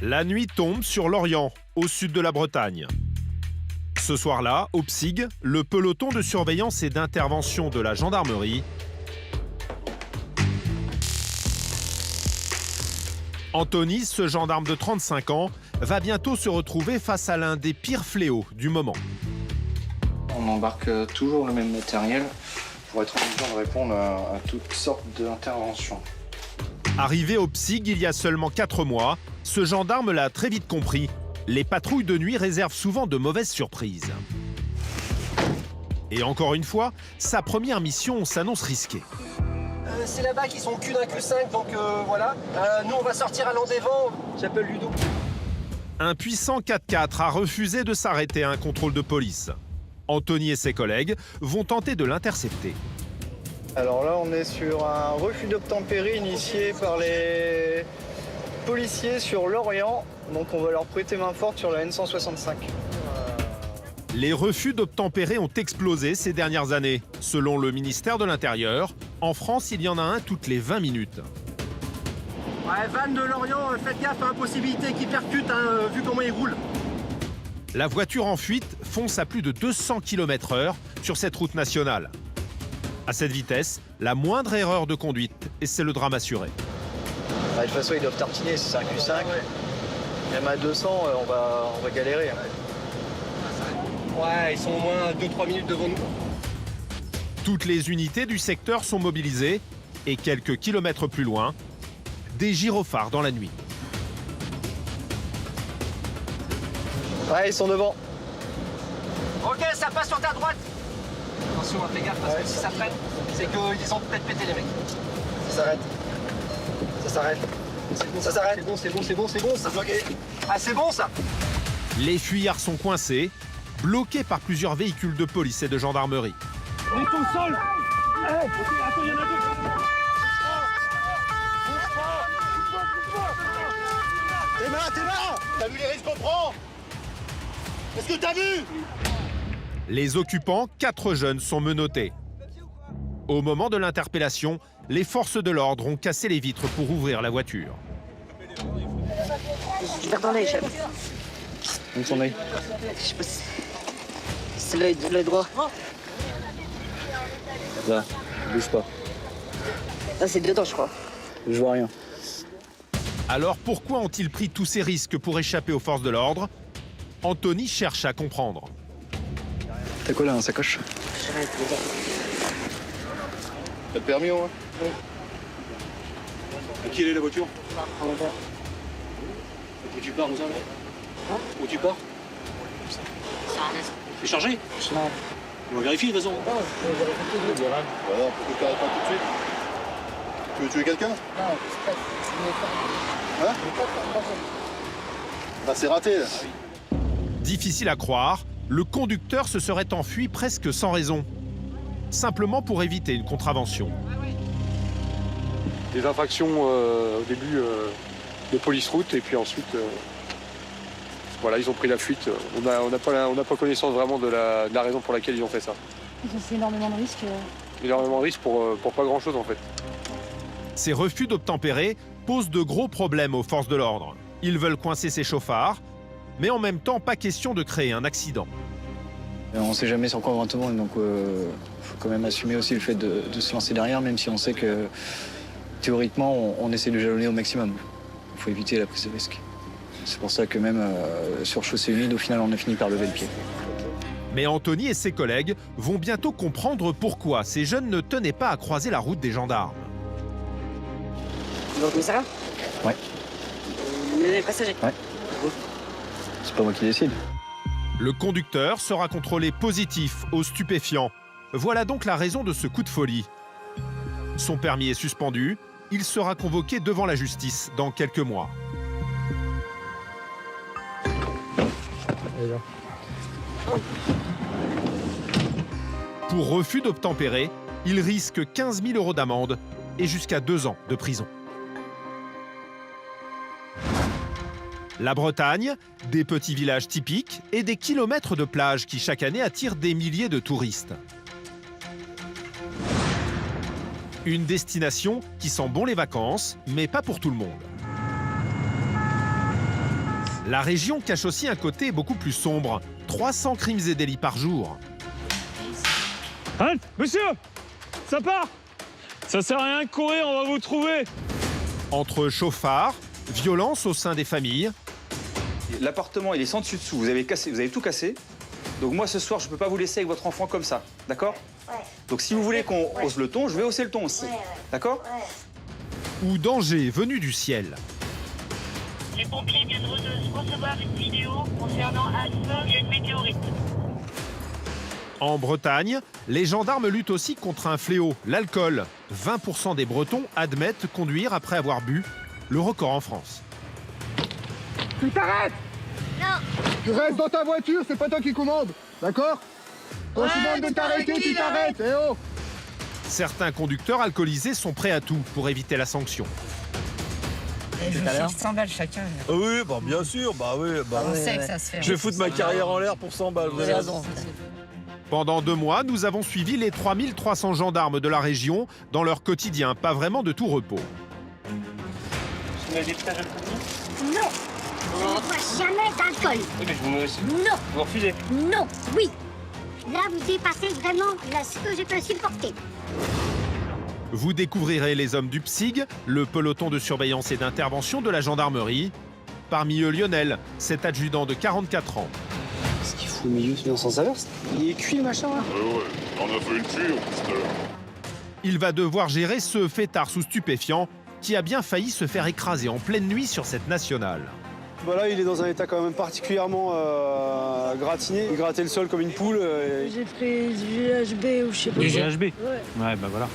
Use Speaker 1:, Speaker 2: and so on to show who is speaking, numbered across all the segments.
Speaker 1: La nuit tombe sur Lorient, au sud de la Bretagne. Ce soir-là, au PSIG, le peloton de surveillance et d'intervention de la gendarmerie Anthony, ce gendarme de 35 ans, va bientôt se retrouver face à l'un des pires fléaux du moment.
Speaker 2: On embarque toujours le même matériel pour être en mesure de répondre à toutes sortes d'interventions.
Speaker 1: Arrivé au PSIG il y a seulement 4 mois, ce gendarme l'a très vite compris. Les patrouilles de nuit réservent souvent de mauvaises surprises. Et encore une fois, sa première mission s'annonce risquée.
Speaker 3: C'est là-bas qu'ils sont au cul d'un Q5, donc voilà. Nous, on va sortir à l'Andévent. J'appelle Ludo.
Speaker 1: Un puissant 4x4 a refusé de s'arrêter à un contrôle de police. Anthony et ses collègues vont tenter de l'intercepter.
Speaker 2: Alors là, on est sur un refus d'obtempérer initié par les policiers sur Lorient. Donc on va leur prêter main forte sur la N165.
Speaker 1: Les refus d'obtempérer ont explosé ces dernières années. Selon le ministère de l'Intérieur, en France, il y en a un toutes les 20 minutes.
Speaker 3: Ouais, van de Lorient, faites gaffe à l'impossibilité qui percute, vu comment il roule.
Speaker 1: La voiture en fuite fonce à plus de 200 km/h sur cette route nationale. À cette vitesse, la moindre erreur de conduite, et c'est le drame assuré.
Speaker 2: De toute façon, ils doivent tartiner, c'est un Q5. Même à 200, on va galérer.
Speaker 3: Ouais, ils sont au moins 2-3 minutes devant nous.
Speaker 1: Toutes les unités du secteur sont mobilisées, et quelques kilomètres plus loin, des gyrophares dans la nuit.
Speaker 2: Ouais, ils sont devant.
Speaker 3: Ok, ça passe sur ta droite. Attention, fais gaffe, parce que si ça freine, c'est qu'ils ont peut-être pété les mecs. Ça s'arrête. Ça s'arrête. C'est bon, ça s'arrête. C'est bon, ça bloqué. Ah, c'est bon, ça.
Speaker 1: Les fuyards sont coincés, bloqués par plusieurs véhicules de police et de gendarmerie.
Speaker 4: On est au sol. Attends, il y en a deux.
Speaker 5: T'es là. T'as vu les risques qu'on prend? Est-ce que t'as vu?
Speaker 1: Les occupants, 4 jeunes, sont menottés. Au moment de l'interpellation, les forces de l'ordre ont cassé les vitres pour ouvrir la voiture.
Speaker 6: Je perds dans l'œil, chef.
Speaker 2: Où son œil?
Speaker 6: Je sais pas si... C'est l'œil droit.
Speaker 2: Là, bouge pas.
Speaker 6: Là, c'est dedans, je crois.
Speaker 2: Je vois rien.
Speaker 1: Alors pourquoi ont-ils pris tous ces risques pour échapper aux forces de l'ordre? Anthony cherche à comprendre.
Speaker 2: T'as quoi là, un sacoche?
Speaker 6: Je reste dedans.
Speaker 5: T'as le permis au moins?
Speaker 6: Oui.
Speaker 5: À qui elle est la voiture?
Speaker 6: En bas.
Speaker 5: Où tu pars, Moussa?
Speaker 6: Hein?
Speaker 5: Où tu pars?
Speaker 6: Ça reste.
Speaker 5: C'est chargé?
Speaker 6: Non.
Speaker 5: On va vérifier de toute façon.
Speaker 6: Non, je vais vérifier.
Speaker 5: Voilà, pourquoi tu t'arrêtes pas tout de suite? Tu veux tuer quelqu'un?
Speaker 6: Non, c'est pas...
Speaker 5: Hein? Bah c'est raté là.
Speaker 1: Difficile à croire, le conducteur se serait enfui presque sans raison. Simplement pour éviter une contravention.
Speaker 7: Des infractions au début de police route et puis ensuite voilà, ils ont pris la fuite. On n'a pas connaissance vraiment de la raison pour laquelle ils ont fait ça.
Speaker 8: C'est énormément de risques.
Speaker 7: Énormément de risques pour pas grand chose en fait.
Speaker 1: Ces refus d'obtempérer posent de gros problèmes aux forces de l'ordre. Ils veulent coincer ces chauffards, mais en même temps pas question de créer un accident.
Speaker 2: On sait jamais sur quoi on va tomber, donc faut quand même assumer aussi le fait de se lancer derrière, même si on sait que théoriquement on essaie de jalonner au maximum. Il faut éviter la prise de risque. C'est pour ça que même sur chaussée humide, au final, on a fini par lever le pied.
Speaker 1: Mais Anthony et ses collègues vont bientôt comprendre pourquoi ces jeunes ne tenaient pas à croiser la route des gendarmes.
Speaker 6: Vous retenez ça?
Speaker 2: Ouais.
Speaker 6: Les passagers?
Speaker 2: Ouais. C'est pas moi qui décide.
Speaker 1: Le conducteur sera contrôlé positif aux stupéfiants. Voilà donc la raison de ce coup de folie. Son permis est suspendu. Il sera convoqué devant la justice dans quelques mois. Pour refus d'obtempérer, il risque 15 000 € d'amende et jusqu'à 2 ans de prison. La Bretagne, des petits villages typiques et des kilomètres de plages qui chaque année attirent des milliers de touristes. Une destination qui sent bon les vacances, mais pas pour tout le monde. La région cache aussi un côté beaucoup plus sombre. 300 crimes et délits par jour.
Speaker 4: Halte, monsieur! Ça part! Ça sert à rien de courir, on va vous trouver!
Speaker 1: Entre chauffards, violence au sein des familles,
Speaker 8: L'appartement, il est sans dessus-dessous. Vous avez tout cassé. Donc moi, ce soir, je ne peux pas vous laisser avec votre enfant comme ça. D'accord?
Speaker 6: Ouais.
Speaker 8: Donc si vous voulez qu'on hausse le ton, je vais hausser le ton aussi.
Speaker 6: Ouais.
Speaker 8: D'accord?
Speaker 1: ou danger venu du ciel.
Speaker 9: Les pompiers viennent de recevoir une vidéo concernant un feu et une météorite.
Speaker 1: En Bretagne, les gendarmes luttent aussi contre un fléau, l'alcool. 20% des Bretons admettent conduire après avoir bu, le record en France.
Speaker 5: Tu t'arrêtes!
Speaker 6: Non!
Speaker 5: Tu restes dans ta voiture, c'est pas toi qui commande, d'accord? Quand je demande de t'arrêter, tu t'arrêtes, eh oh!
Speaker 1: Certains conducteurs alcoolisés sont prêts à tout pour éviter la sanction.
Speaker 10: Je cherche 100 balles chacun.
Speaker 11: Ah oui, bah bien sûr, bah oui. Bah,
Speaker 10: On sait que ça se fait.
Speaker 11: je vais foutre ma carrière en l'air pour 100 balles.
Speaker 10: Vous avez raison.
Speaker 1: Pendant 2 mois, nous avons suivi les 3300 gendarmes de la région dans leur quotidien, pas vraiment de tout repos.
Speaker 9: Vous n'avez pas d'alcool?
Speaker 12: Non, je ne bois jamais d'alcool.
Speaker 9: Oui, mais vous me laissez.
Speaker 12: Non,
Speaker 9: Vous refusez?
Speaker 12: non, oui. Là, vous dépassez vraiment ce que je peux supporter.
Speaker 1: Vous découvrirez les hommes du PSIG, le peloton de surveillance et d'intervention de la gendarmerie. Parmi eux, Lionel, cet adjudant de 44 ans.
Speaker 2: Ce qu'il fout au milieu, c'est dans sens inverse. Il est cuit, le machin, là.
Speaker 13: Ouais, on a fait une fuite tout à l'heure.
Speaker 1: Il va devoir gérer ce fêtard sous stupéfiant qui a bien failli se faire écraser en pleine nuit sur cette nationale.
Speaker 14: Bah là, il est dans un état quand même particulièrement gratiné. Il grattait le sol comme une poule.
Speaker 6: J'ai pris du GHB ou je sais pas.
Speaker 4: Du GHB?
Speaker 6: Ouais.
Speaker 4: Ouais, bah voilà.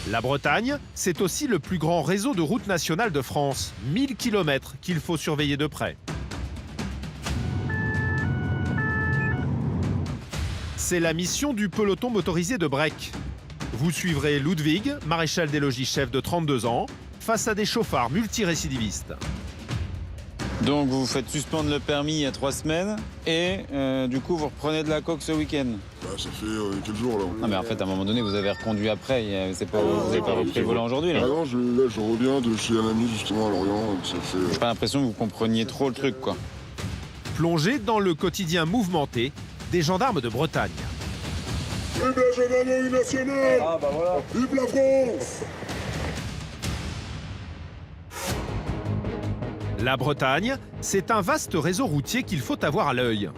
Speaker 1: La Bretagne, c'est aussi le plus grand réseau de routes nationales de France. 1000 km qu'il faut surveiller de près. C'est la mission du peloton motorisé de Brec. Vous suivrez Ludwig, maréchal des logis chef de 32 ans, face à des chauffards multirécidivistes.
Speaker 15: Donc vous faites suspendre le permis il y a 3 semaines et du coup vous reprenez de la coke ce week-end.
Speaker 13: Bah, ça fait quel jour là?
Speaker 15: Non mais en fait à un moment donné vous avez reconduit après, vous n'avez pas repris le volant aujourd'hui là.
Speaker 13: Ah non, là je reviens de chez un ami justement à Lorient, ça fait...
Speaker 15: J'ai pas l'impression que vous compreniez trop le truc quoi.
Speaker 1: Plongé dans le quotidien mouvementé des gendarmes de Bretagne.
Speaker 13: Vive la gendarmerie nationale!
Speaker 14: Ah bah voilà.
Speaker 13: Vive la France!
Speaker 1: La Bretagne, c'est un vaste réseau routier qu'il faut avoir à l'œil.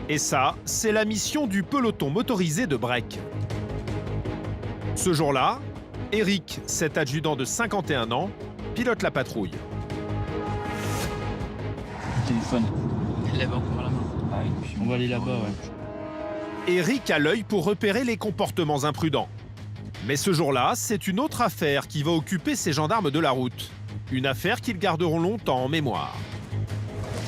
Speaker 1: Et ça, c'est la mission du peloton motorisé de Brec. Ce jour-là, Eric, cet adjudant de 51 ans, pilote la patrouille.
Speaker 10: Téléphone. Il l'avait encore à la main. On va aller là-bas, ouais.
Speaker 1: Eric a l'œil pour repérer les comportements imprudents. Mais ce jour-là, c'est une autre affaire qui va occuper ces gendarmes de la route. Une affaire qu'ils garderont longtemps en mémoire.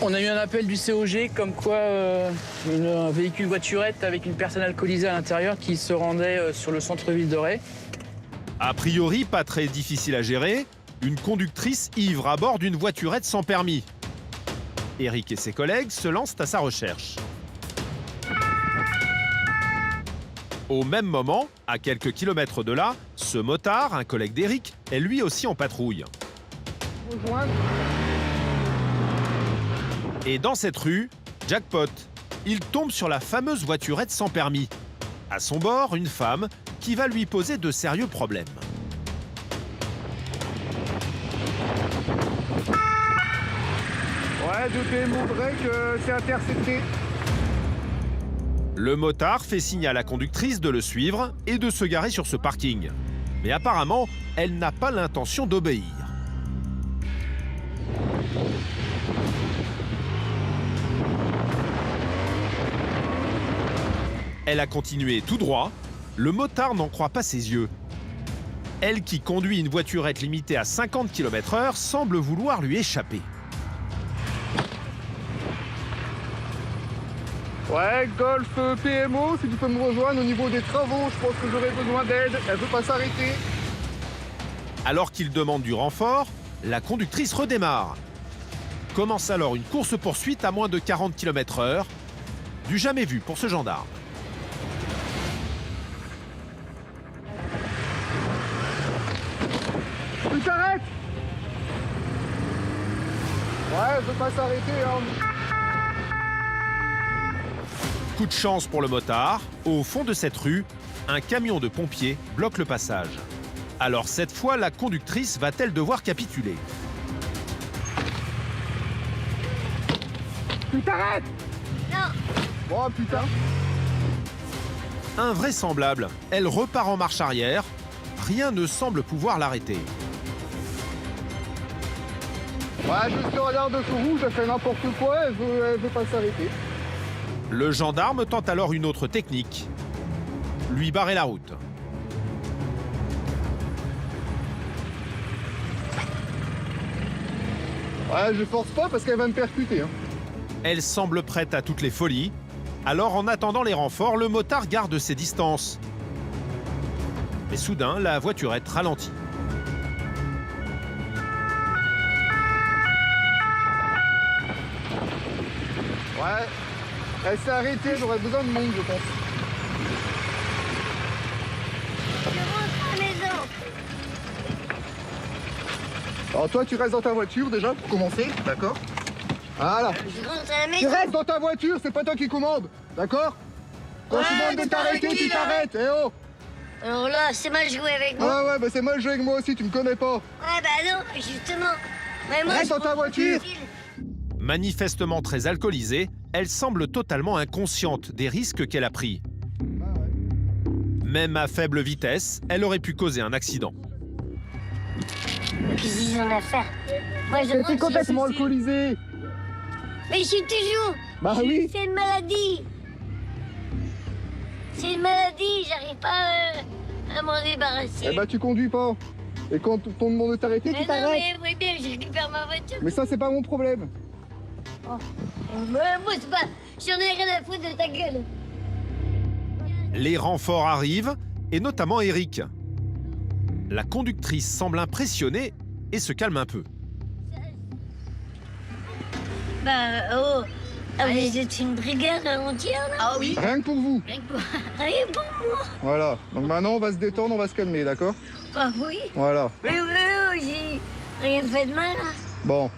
Speaker 10: On a eu un appel du COG comme quoi un véhicule voiturette avec une personne alcoolisée à l'intérieur qui se rendait sur le centre-ville de Ray.
Speaker 1: A priori, pas très difficile à gérer, une conductrice ivre à bord d'une voiturette sans permis. Eric et ses collègues se lancent à sa recherche. Au même moment, à quelques kilomètres de là, ce motard, un collègue d'Eric, est lui aussi en patrouille. Et dans cette rue, jackpot, il tombe sur la fameuse voiturette sans permis. À son bord, une femme qui va lui poser de sérieux problèmes.
Speaker 5: Ouais, de PMO Break, c'est intercepté.
Speaker 1: Le motard fait signe à la conductrice de le suivre et de se garer sur ce parking. Mais apparemment, elle n'a pas l'intention d'obéir. Elle a continué tout droit. Le motard n'en croit pas ses yeux. Elle, qui conduit une voiturette limitée à 50 km/h, semble vouloir lui échapper.
Speaker 5: Ouais, Golf PMO, si tu peux me rejoindre au niveau des travaux, je pense que j'aurai besoin d'aide. Elle veut pas s'arrêter.
Speaker 1: Alors qu'il demande du renfort, la conductrice redémarre. Commence alors une course-poursuite à moins de 40 km/h. Du jamais vu pour ce gendarme.
Speaker 5: Tu t'arrêtes! Ouais, elle veut pas s'arrêter, hein.
Speaker 1: Coup de chance pour le motard, au fond de cette rue, un camion de pompiers bloque le passage. Alors cette fois, la conductrice va-t-elle devoir capituler?
Speaker 5: Tu t'arrêtes?
Speaker 12: Non.
Speaker 5: Oh putain.
Speaker 1: Invraisemblable, elle repart en marche arrière. Rien ne semble pouvoir l'arrêter.
Speaker 5: Ouais, juste le radar de feu rouge, elle fait n'importe quoi, elle veut pas s'arrêter.
Speaker 1: Le gendarme tente alors une autre technique. Lui barrer la route.
Speaker 5: Ouais, je force pas parce qu'elle va me percuter, hein.
Speaker 1: Elle semble prête à toutes les folies. Alors en attendant les renforts, le motard garde ses distances. Mais soudain, la voiturette ralentit.
Speaker 5: Ouais, elle s'est arrêtée, j'aurais besoin de monde, je pense.
Speaker 12: Je rentre à la maison.
Speaker 5: Alors toi, tu restes dans ta voiture déjà, pour commencer, d'accord? Voilà.
Speaker 12: Je rentre à la
Speaker 5: Tu
Speaker 12: maison.
Speaker 5: restes dans ta voiture, c'est pas toi qui commande, d'accord? Quand je te demande de
Speaker 12: tu
Speaker 5: t'arrêter,
Speaker 12: t'arrêtes,
Speaker 5: tu
Speaker 12: là.
Speaker 5: t'arrêtes, eh oh!
Speaker 12: Alors là, c'est mal joué avec moi.
Speaker 5: Ouais, bah c'est mal joué avec moi aussi, tu me connais pas.
Speaker 12: Ouais, bah non, justement. Mais moi,
Speaker 5: Reste
Speaker 12: je
Speaker 5: dans ta
Speaker 12: prends
Speaker 5: voiture.
Speaker 12: tranquille.
Speaker 1: Manifestement très alcoolisée, elle semble totalement inconsciente des risques qu'elle a pris. Même à faible vitesse, elle aurait pu causer un accident.
Speaker 12: Qu'est-ce qu'ils en a à faire? Moi, je
Speaker 5: T'es
Speaker 12: rentre,
Speaker 5: complètement
Speaker 12: je suis-
Speaker 5: alcoolisé.
Speaker 12: Mais je suis toujours.
Speaker 5: Bah oui.
Speaker 12: C'est une maladie. C'est une maladie, j'arrive pas à m'en débarrasser.
Speaker 5: Eh bah tu conduis pas. Et quand on te demande de t'arrêter,
Speaker 12: mais
Speaker 5: tu
Speaker 12: non,
Speaker 5: t'arrêtes.
Speaker 12: mais oui, bien, je récupère ma voiture.
Speaker 5: Mais ça, c'est pas mon problème.
Speaker 12: Oh. Moi, c'est pas. J'en ai rien à foutre de ta gueule.
Speaker 1: Les renforts arrivent, et notamment Eric. La conductrice semble impressionnée et se calme un peu.
Speaker 12: Bah, oh. Ah, vous êtes une brigade entière, là? Ah oui.
Speaker 5: Rien que pour vous.
Speaker 12: Rien pour moi.
Speaker 5: Voilà. Donc maintenant, on va se détendre, on va se calmer, d'accord?
Speaker 12: Bah oui.
Speaker 5: Voilà.
Speaker 12: Mais j'ai rien fait de mal, là.
Speaker 5: Bon.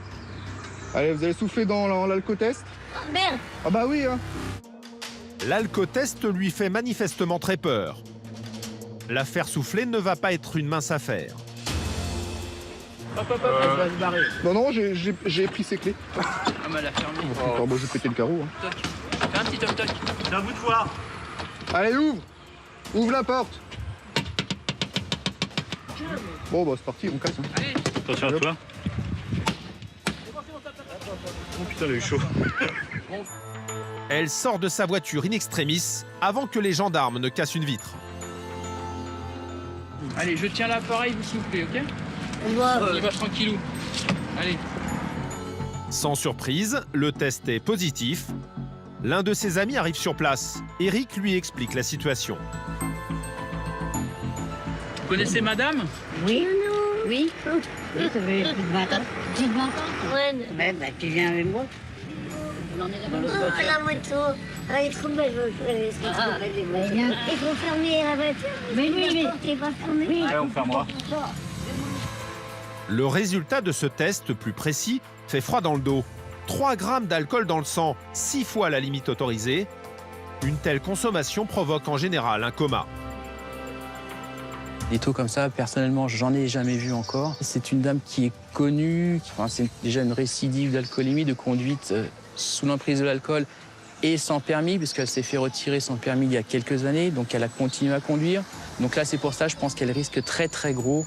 Speaker 5: Allez, vous allez souffler dans l'alcotest?
Speaker 12: Oh, merde.
Speaker 5: Ah bah oui, hein.
Speaker 1: L'alcotest lui fait manifestement très peur. La faire souffler ne va pas être une mince affaire.
Speaker 10: Hop, elle va se barrer.
Speaker 5: Non, j'ai pris ses clés.
Speaker 10: Ah, mais elle a fermé.
Speaker 5: Oh, bon, j'ai pété le carreau. Hein.
Speaker 10: Toc. Fais un petit toc-toc.
Speaker 4: C'est à vous de voir.
Speaker 5: Allez, ouvre. Ouvre la porte. Bon, bah c'est parti, on casse. Hein.
Speaker 10: Allez.
Speaker 4: Attention à toi. Oh putain, elle a eu chaud.
Speaker 1: Elle sort de sa voiture in extremis avant que les gendarmes ne cassent une vitre.
Speaker 10: Allez, je tiens l'appareil, vous soufflez, ok? On y va tranquillou. Allez.
Speaker 1: Sans surprise, le test est positif. L'un de ses amis arrive sur place. Eric lui explique la situation.
Speaker 10: Vous connaissez madame?
Speaker 6: Oui. Oui. Ça fait plus de 20 ans. Plus de 20 ans?
Speaker 12: Ouais.
Speaker 6: Ouais, bah tu viens avec moi.
Speaker 12: Oh, la moto. Elle est trop belle, il faut fermer la voiture.
Speaker 6: Mais oui.
Speaker 12: La porte est pas fermée.
Speaker 4: Allez, on fermera.
Speaker 1: Le résultat de ce test plus précis fait froid dans le dos. 3 grammes d'alcool dans le sang, 6 fois la limite autorisée. Une telle consommation provoque en général un coma.
Speaker 10: Des taux comme ça, personnellement, j'en ai jamais vu encore. C'est une dame qui est connue, c'est déjà une récidive d'alcoolémie, de conduite sous l'emprise de l'alcool et sans permis, puisqu'elle s'est fait retirer son permis il y a quelques années, donc elle a continué à conduire. Donc là, c'est pour ça, je pense qu'elle risque très très gros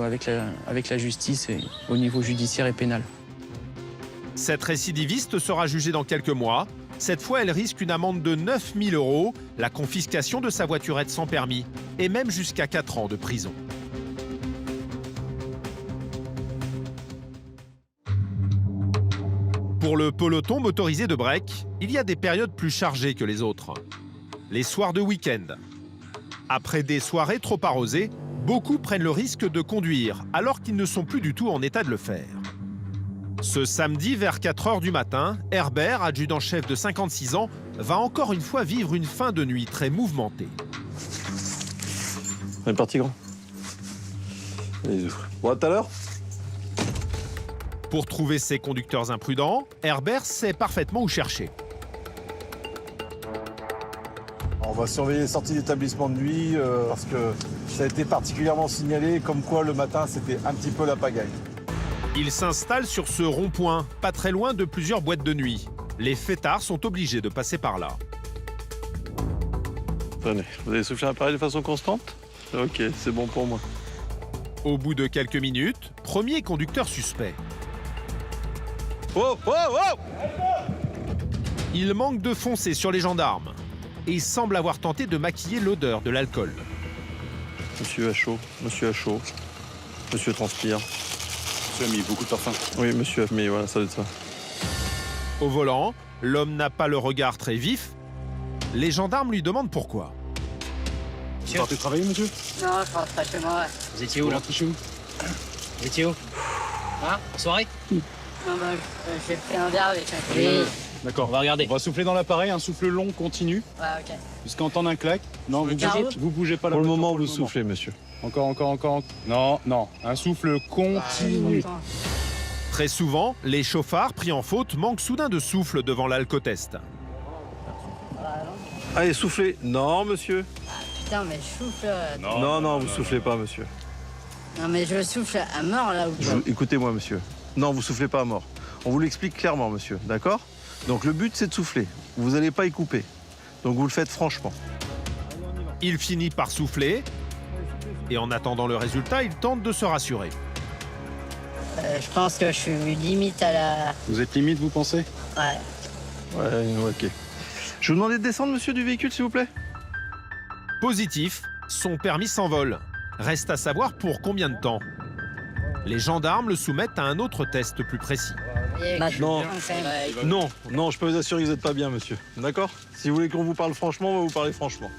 Speaker 10: avec la justice et au niveau judiciaire et pénal.
Speaker 1: Cette récidiviste sera jugée dans quelques mois. Cette fois, elle risque une amende de 9 000 €, la confiscation de sa voiturette sans permis et même jusqu'à 4 ans de prison. Pour le peloton motorisé de break, il y a des périodes plus chargées que les autres. Les soirs de week-end. Après des soirées trop arrosées, beaucoup prennent le risque de conduire alors qu'ils ne sont plus du tout en état de le faire. Ce samedi, vers 4 h du matin, Herbert, adjudant-chef de 56 ans, va encore une fois vivre une fin de nuit très mouvementée.
Speaker 11: On est parti, grand. Allez, bon, à tout à l'heure.
Speaker 1: Pour trouver ces conducteurs imprudents, Herbert sait parfaitement où chercher.
Speaker 11: On va surveiller les sorties d'établissement de nuit parce que ça a été particulièrement signalé comme quoi le matin c'était un petit peu la pagaille.
Speaker 1: Il s'installe sur ce rond-point, pas très loin de plusieurs boîtes de nuit. Les fêtards sont obligés de passer par là.
Speaker 16: Tenez, vous avez soufflé un appareil de façon constante? Ok, c'est bon pour moi.
Speaker 1: Au bout de quelques minutes, premier conducteur suspect.
Speaker 16: Oh, oh, oh!
Speaker 1: Il manque de foncer sur les gendarmes et semble avoir tenté de maquiller l'odeur de l'alcool.
Speaker 16: Monsieur a chaud, monsieur a chaud. Monsieur transpire. Monsieur a mis beaucoup de parfum. Oui, monsieur a mis, voilà, ça doit être ça.
Speaker 1: Au volant, l'homme n'a pas le regard très vif. Les gendarmes lui demandent pourquoi.
Speaker 14: Vous partez travailler, monsieur?
Speaker 6: Non, je rentre pas chez moi.
Speaker 3: Vous étiez où là?
Speaker 14: Chez vous?
Speaker 3: Vous étiez où? Hein? En soirée?
Speaker 6: Non, bah, j'ai pris un verre avec un collègue.
Speaker 14: D'accord.
Speaker 3: On va regarder.
Speaker 14: On va souffler dans l'appareil, un souffle long, continu.
Speaker 6: Ouais, ok.
Speaker 14: Jusqu'à entendre un clac. Non, vous bougez pas la
Speaker 16: Pour le
Speaker 14: voiture
Speaker 16: moment, vous soufflez, monsieur.
Speaker 14: Encore. Non, un souffle continu.
Speaker 1: Très souvent, les chauffards pris en faute manquent soudain de souffle devant l'alcotest.
Speaker 16: Allez, soufflez. Non, monsieur.
Speaker 6: Putain, mais je souffle.
Speaker 16: Non, vous soufflez pas, monsieur.
Speaker 6: Non, mais je souffle à mort là ou pas?
Speaker 16: Écoutez-moi, monsieur. Non, vous soufflez pas à mort. On vous l'explique clairement, monsieur. D'accord? Donc le but, c'est de souffler. Vous n'allez pas y couper. Donc vous le faites franchement.
Speaker 1: Il finit par souffler et en attendant le résultat, il tente de se rassurer.
Speaker 6: Je pense que je suis limite à la...
Speaker 14: Vous êtes limite, vous pensez?
Speaker 6: Ouais.
Speaker 16: Ok. Je vous demandais de descendre, monsieur, du véhicule, s'il vous plaît.
Speaker 1: Positif, son permis s'envole. Reste à savoir pour combien de temps. Les gendarmes le soumettent à un autre test plus précis.
Speaker 16: Non, je peux vous assurer que vous n'êtes pas bien, monsieur. D'accord? Si vous voulez qu'on vous parle franchement, on va vous parler franchement.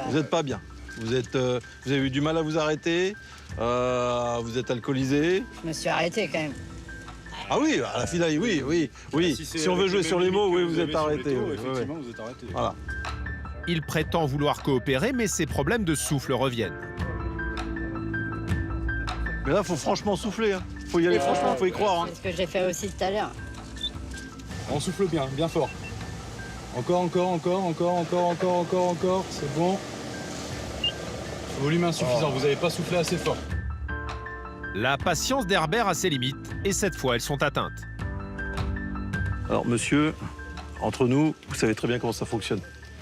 Speaker 16: Vous n'êtes pas bien. Vous avez eu du mal à vous arrêter. Vous êtes alcoolisé.
Speaker 6: Je me suis arrêté quand même.
Speaker 16: Ah oui, à la finale, oui. Si on veut jouer sur les mots, oui, vous êtes arrêté.
Speaker 14: Effectivement, vous êtes arrêté.
Speaker 16: Voilà.
Speaker 1: Il prétend vouloir coopérer, mais ses problèmes de souffle reviennent.
Speaker 16: Mais là, faut franchement souffler. Hein. Faut y aller franchement, faut y croire. Hein.
Speaker 6: C'est ce que j'ai fait aussi tout à l'heure.
Speaker 14: On souffle bien fort. Encore. C'est bon. Volume insuffisant, vous n'avez pas soufflé assez fort.
Speaker 1: La patience d'Herbert a ses limites, et cette fois, elles sont atteintes.
Speaker 16: Alors, monsieur, entre nous, vous savez très bien comment ça fonctionne.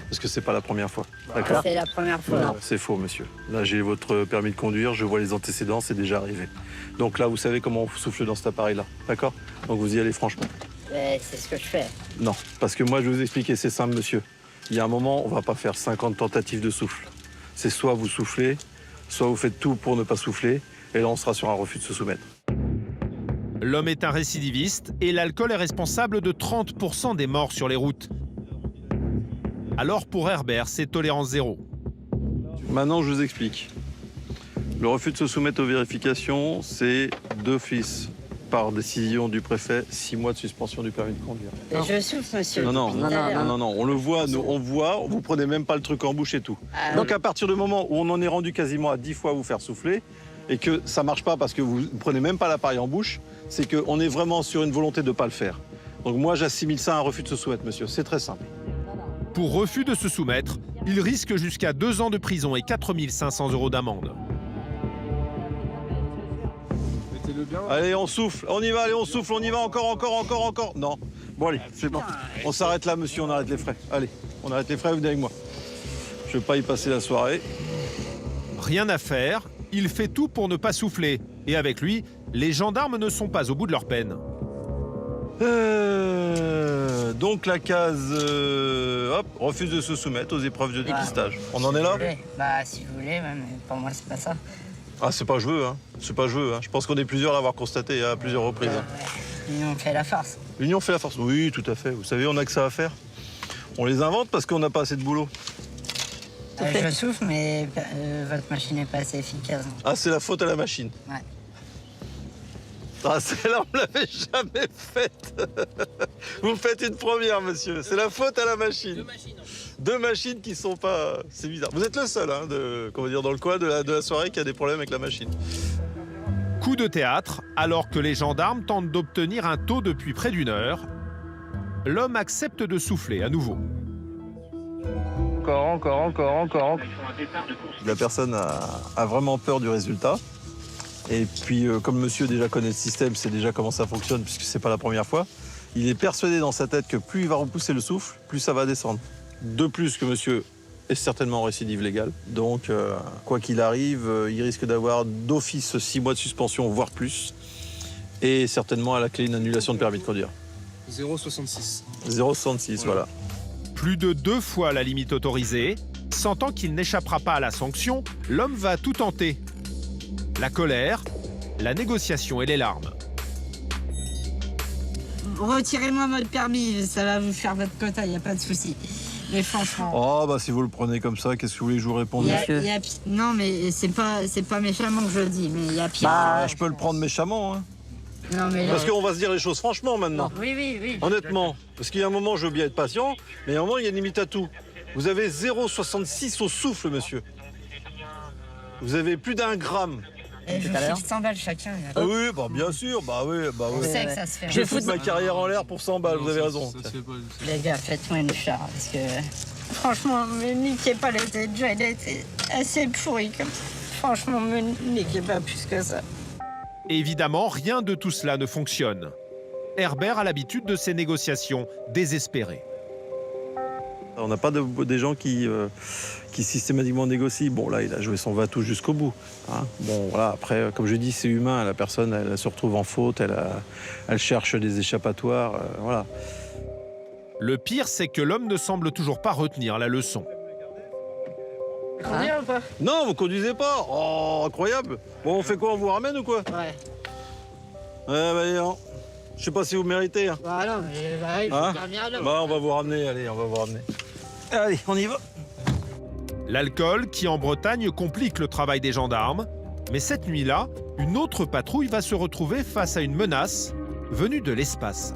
Speaker 16: Parce que c'est pas la première fois. D'accord?
Speaker 6: C'est la première fois.
Speaker 16: Non, c'est faux, monsieur. Là, j'ai votre permis de conduire, je vois les antécédents, c'est déjà arrivé. Donc là, vous savez comment on souffle dans cet appareil-là. D'accord? Donc vous y allez franchement.
Speaker 6: C'est ce que je fais.
Speaker 16: Non, parce que moi, je vais vous expliquer, c'est simple, monsieur. Il y a un moment, on va pas faire 50 tentatives de souffle. C'est soit vous soufflez, soit vous faites tout pour ne pas souffler, et là, on sera sur un refus de se soumettre.
Speaker 1: L'homme est un récidiviste et l'alcool est responsable de 30% des morts sur les routes. Alors pour Herbert, c'est tolérance zéro.
Speaker 16: Maintenant, je vous explique. Le refus de se soumettre aux vérifications, c'est d'office, par décision du préfet, 6 mois de suspension du permis de conduire.
Speaker 6: Je souffle, monsieur.
Speaker 16: Non, on le voit, on voit, vous prenez même pas le truc en bouche et tout. Donc à partir du moment où on en est rendu quasiment à 10 fois à vous faire souffler, et que ça marche pas parce que vous prenez même pas l'appareil en bouche, c'est qu'on est vraiment sur une volonté de ne pas le faire. Donc moi, j'assimile ça à un refus de se soumettre, monsieur. C'est très simple.
Speaker 1: Pour refus de se soumettre, il risque jusqu'à 2 ans de prison et 4 500 € d'amende.
Speaker 16: Allez, on souffle, on y va, allez, on souffle, on y va, encore. Non. Bon, allez, c'est bon. On s'arrête là, monsieur, on arrête les frais. Allez, on arrête les frais, venez avec moi. Je vais pas y passer la soirée.
Speaker 1: Rien à faire, il fait tout pour ne pas souffler. Et avec lui, les gendarmes ne sont pas au bout de leur peine.
Speaker 16: Donc la case, refuse de se soumettre aux épreuves de dépistage. On en est là?
Speaker 6: Bah, si vous voulez, mais pour moi, c'est pas ça.
Speaker 16: Ah, c'est pas je veux, hein. C'est pas je veux, hein. Je pense qu'on est plusieurs à l'avoir constaté à plusieurs reprises.
Speaker 6: L'union fait la force.
Speaker 16: L'union fait la force, oui, tout à fait. Vous savez, on a que ça à faire. On les invente parce qu'on n'a pas assez de boulot.
Speaker 6: Je souffle, mais votre machine n'est pas assez efficace.
Speaker 16: Ah, c'est la faute à la machine?
Speaker 6: Ouais.
Speaker 16: Ah, celle-là, on ne l'avait jamais faite. Vous faites une première, monsieur. C'est la faute à la machine. 2 machines qui sont pas... C'est bizarre. Vous êtes le seul, hein, dans le coin de la soirée qui a des problèmes avec la machine.
Speaker 1: Coup de théâtre, alors que les gendarmes tentent d'obtenir un taux depuis près d'1 heure, l'homme accepte de souffler à nouveau.
Speaker 5: Encore.
Speaker 16: La personne a vraiment peur du résultat. Et puis, comme monsieur déjà connaît le système, sait déjà comment ça fonctionne, puisque c'est pas la première fois, il est persuadé dans sa tête que plus il va repousser le souffle, plus ça va descendre. De plus que monsieur est certainement en récidive légale. Donc, quoi qu'il arrive, il risque d'avoir d'office 6 mois de suspension, voire plus. Et certainement à la clé une annulation de permis de conduire.
Speaker 5: 0,66.
Speaker 16: 0,66, voilà.
Speaker 1: Plus de 2 fois la limite autorisée, sentant qu'il n'échappera pas à la sanction, l'homme va tout tenter. La colère, la négociation et les larmes.
Speaker 6: Retirez-moi votre permis, ça va vous faire votre quota, il n'y a pas de souci. Mais franchement...
Speaker 16: Oh, bah si vous le prenez comme ça, qu'est-ce que vous voulez que je vous réponde, monsieur?
Speaker 6: Non, mais c'est pas méchamment que je le dis, mais il y a pire.
Speaker 16: Bah, je peux le prendre méchamment, hein.
Speaker 6: Non, mais là...
Speaker 16: Parce qu'on va se dire les choses franchement maintenant.
Speaker 6: Oui.
Speaker 16: Honnêtement. Parce qu'il y a un moment, je veux bien être patient, mais il y a un moment, il y a une limite à tout. Vous avez 0,66 au souffle, monsieur. Vous avez plus d'1 gramme.
Speaker 6: Je fixe 100 balles chacun.
Speaker 16: Ah oui, bah bien sûr, bah oui.
Speaker 6: Je sais que ça se fait.
Speaker 16: Je vais foutre ma carrière en l'air pour 100 balles, vous avez raison.
Speaker 6: Les gars, faites-moi une char, parce que... Franchement, me niquez pas la tête, déjà, elle a été assez pourrie comme ça. Franchement, me niquez pas plus que ça.
Speaker 1: Évidemment, rien de tout cela ne fonctionne. Herbert a l'habitude de ces négociations désespérées.
Speaker 16: On n'a pas des gens qui systématiquement négocient. Bon, là, il a joué son va-tout jusqu'au bout. Hein. Bon, voilà, après, comme je dis, c'est humain. La personne, elle se retrouve en faute, elle cherche des échappatoires, voilà.
Speaker 1: Le pire, c'est que l'homme ne semble toujours pas retenir la leçon.
Speaker 6: Conduire ou pas?
Speaker 16: Non, vous conduisez pas. Oh, incroyable. Bon, on fait quoi? On vous ramène ou quoi?
Speaker 6: Ouais.
Speaker 16: Bah, non. Je sais pas si vous méritez. Hein.
Speaker 6: Bah non, mais bah, il faut
Speaker 16: Hein?
Speaker 6: faire bien l'homme.
Speaker 16: Bah, on va vous ramener, allez, on va vous ramener. Allez, on y va.
Speaker 1: L'alcool, qui en Bretagne complique le travail des gendarmes, mais cette nuit-là, une autre patrouille va se retrouver face à une menace venue de l'espace.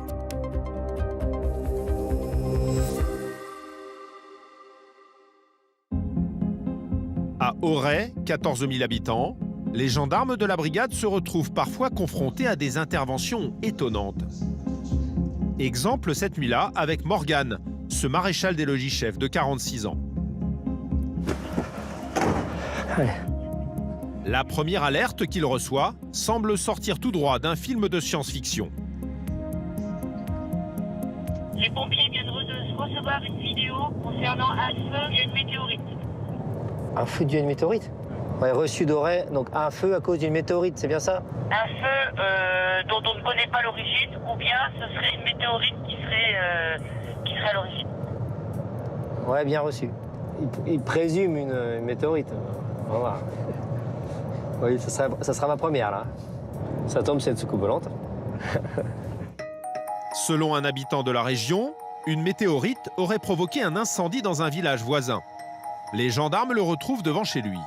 Speaker 1: À Auray, 14 000 habitants, les gendarmes de la brigade se retrouvent parfois confrontés à des interventions étonnantes. Exemple cette nuit-là avec Morgane, ce maréchal des logis-chefs de 46 ans. La première alerte qu'il reçoit semble sortir tout droit d'un film de science-fiction.
Speaker 9: Les pompiers viennent de recevoir une vidéo concernant un feu et une météorite.
Speaker 3: Un feu dû à une météorite? Ouais, reçu d'Auray, donc un feu à cause d'une météorite, c'est bien ça?
Speaker 9: Un feu dont on ne connaît pas l'origine, ou bien ce serait une météorite qui serait à l'origine.
Speaker 3: Ouais, bien reçu. Il présume une météorite. On va voir. Oui, ça sera ma première, là. Ça tombe, c'est une soucoupe volante.
Speaker 1: Selon un habitant de la région, une météorite aurait provoqué un incendie dans un village voisin. Les gendarmes le retrouvent devant chez lui.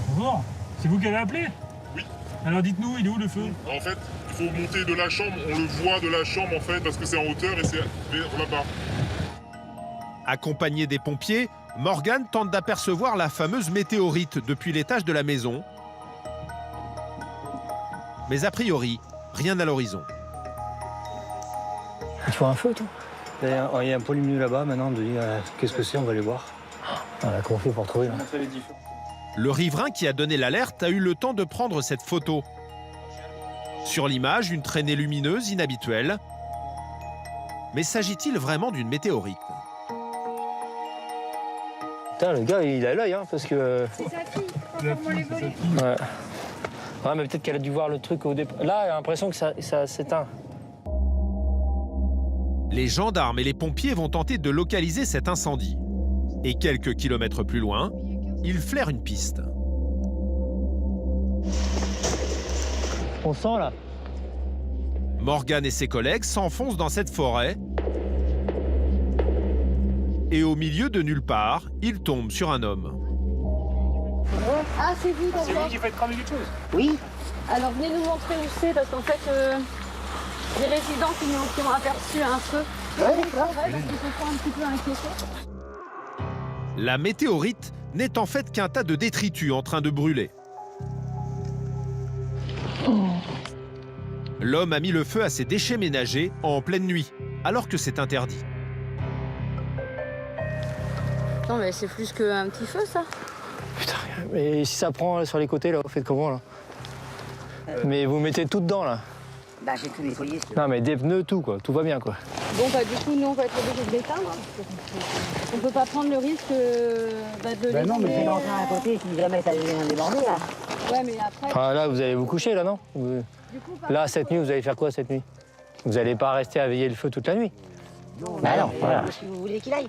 Speaker 4: Bonjour, c'est vous qui avez appelé?
Speaker 17: Oui.
Speaker 4: Alors dites-nous, il est où le feu?
Speaker 17: En fait, il faut monter de la chambre, on le voit de la chambre en fait, parce que c'est en hauteur et c'est vers là-bas.
Speaker 1: Accompagné des pompiers, Morgane tente d'apercevoir la fameuse météorite depuis l'étage de la maison. Mais a priori, rien à l'horizon.
Speaker 3: Tu vois un feu, toi? Il y a un polyminu là-bas, maintenant, on me dit qu'est-ce que c'est, on va aller voir. Comment on fait pour trouver, là?
Speaker 1: Le riverain qui a donné l'alerte a eu le temps de prendre cette photo. Sur l'image, une traînée lumineuse inhabituelle. Mais s'agit-il vraiment d'une météorite?
Speaker 3: Putain, le gars, il a l'œil, hein, parce que...
Speaker 12: C'est sa fille, comment les voler?
Speaker 3: Ouais, mais peut-être qu'elle a dû voir le truc au départ. Là, elle a l'impression que ça s'éteint.
Speaker 1: Les gendarmes et les pompiers vont tenter de localiser cet incendie. Et quelques kilomètres plus loin, ils flairent une piste.
Speaker 3: On sent, là.
Speaker 1: Morgane et ses collègues s'enfoncent dans cette forêt. Et au milieu de nulle part, ils tombent sur un homme.
Speaker 12: Ah, c'est vous, d'accord.
Speaker 4: C'est vous qui faites cramer quelque chose?
Speaker 12: Oui. Alors, venez nous montrer où c'est, parce qu'en fait, les résidents qui ont aperçu un feu. Ouais, parce qu'ils se font un petit peu inquiétés.
Speaker 1: La météorite n'est en fait qu'un tas de détritus en train de brûler. L'homme a mis le feu à ses déchets ménagers en pleine nuit, alors que c'est interdit.
Speaker 18: Non mais c'est plus qu'un petit feu ça.
Speaker 19: Putain, mais si ça prend sur les côtés là, vous faites comment là? Mais vous mettez tout dedans là.
Speaker 12: Bah j'ai tout nettoyé.
Speaker 19: Non mais des pneus, tout quoi, tout va bien quoi.
Speaker 18: Bon bah du coup nous on va être obligés de l'éteindre. On peut pas prendre le risque de
Speaker 12: Bah non mais c'est l'entrain à côté, si jamais ça vient déborder là.
Speaker 18: Ouais mais après...
Speaker 19: Enfin là vous allez vous coucher là non? Là cette nuit vous allez faire quoi cette nuit? Vous allez pas rester à veiller le feu toute la nuit?
Speaker 12: Bah non, voilà. Si vous voulez qu'il aille,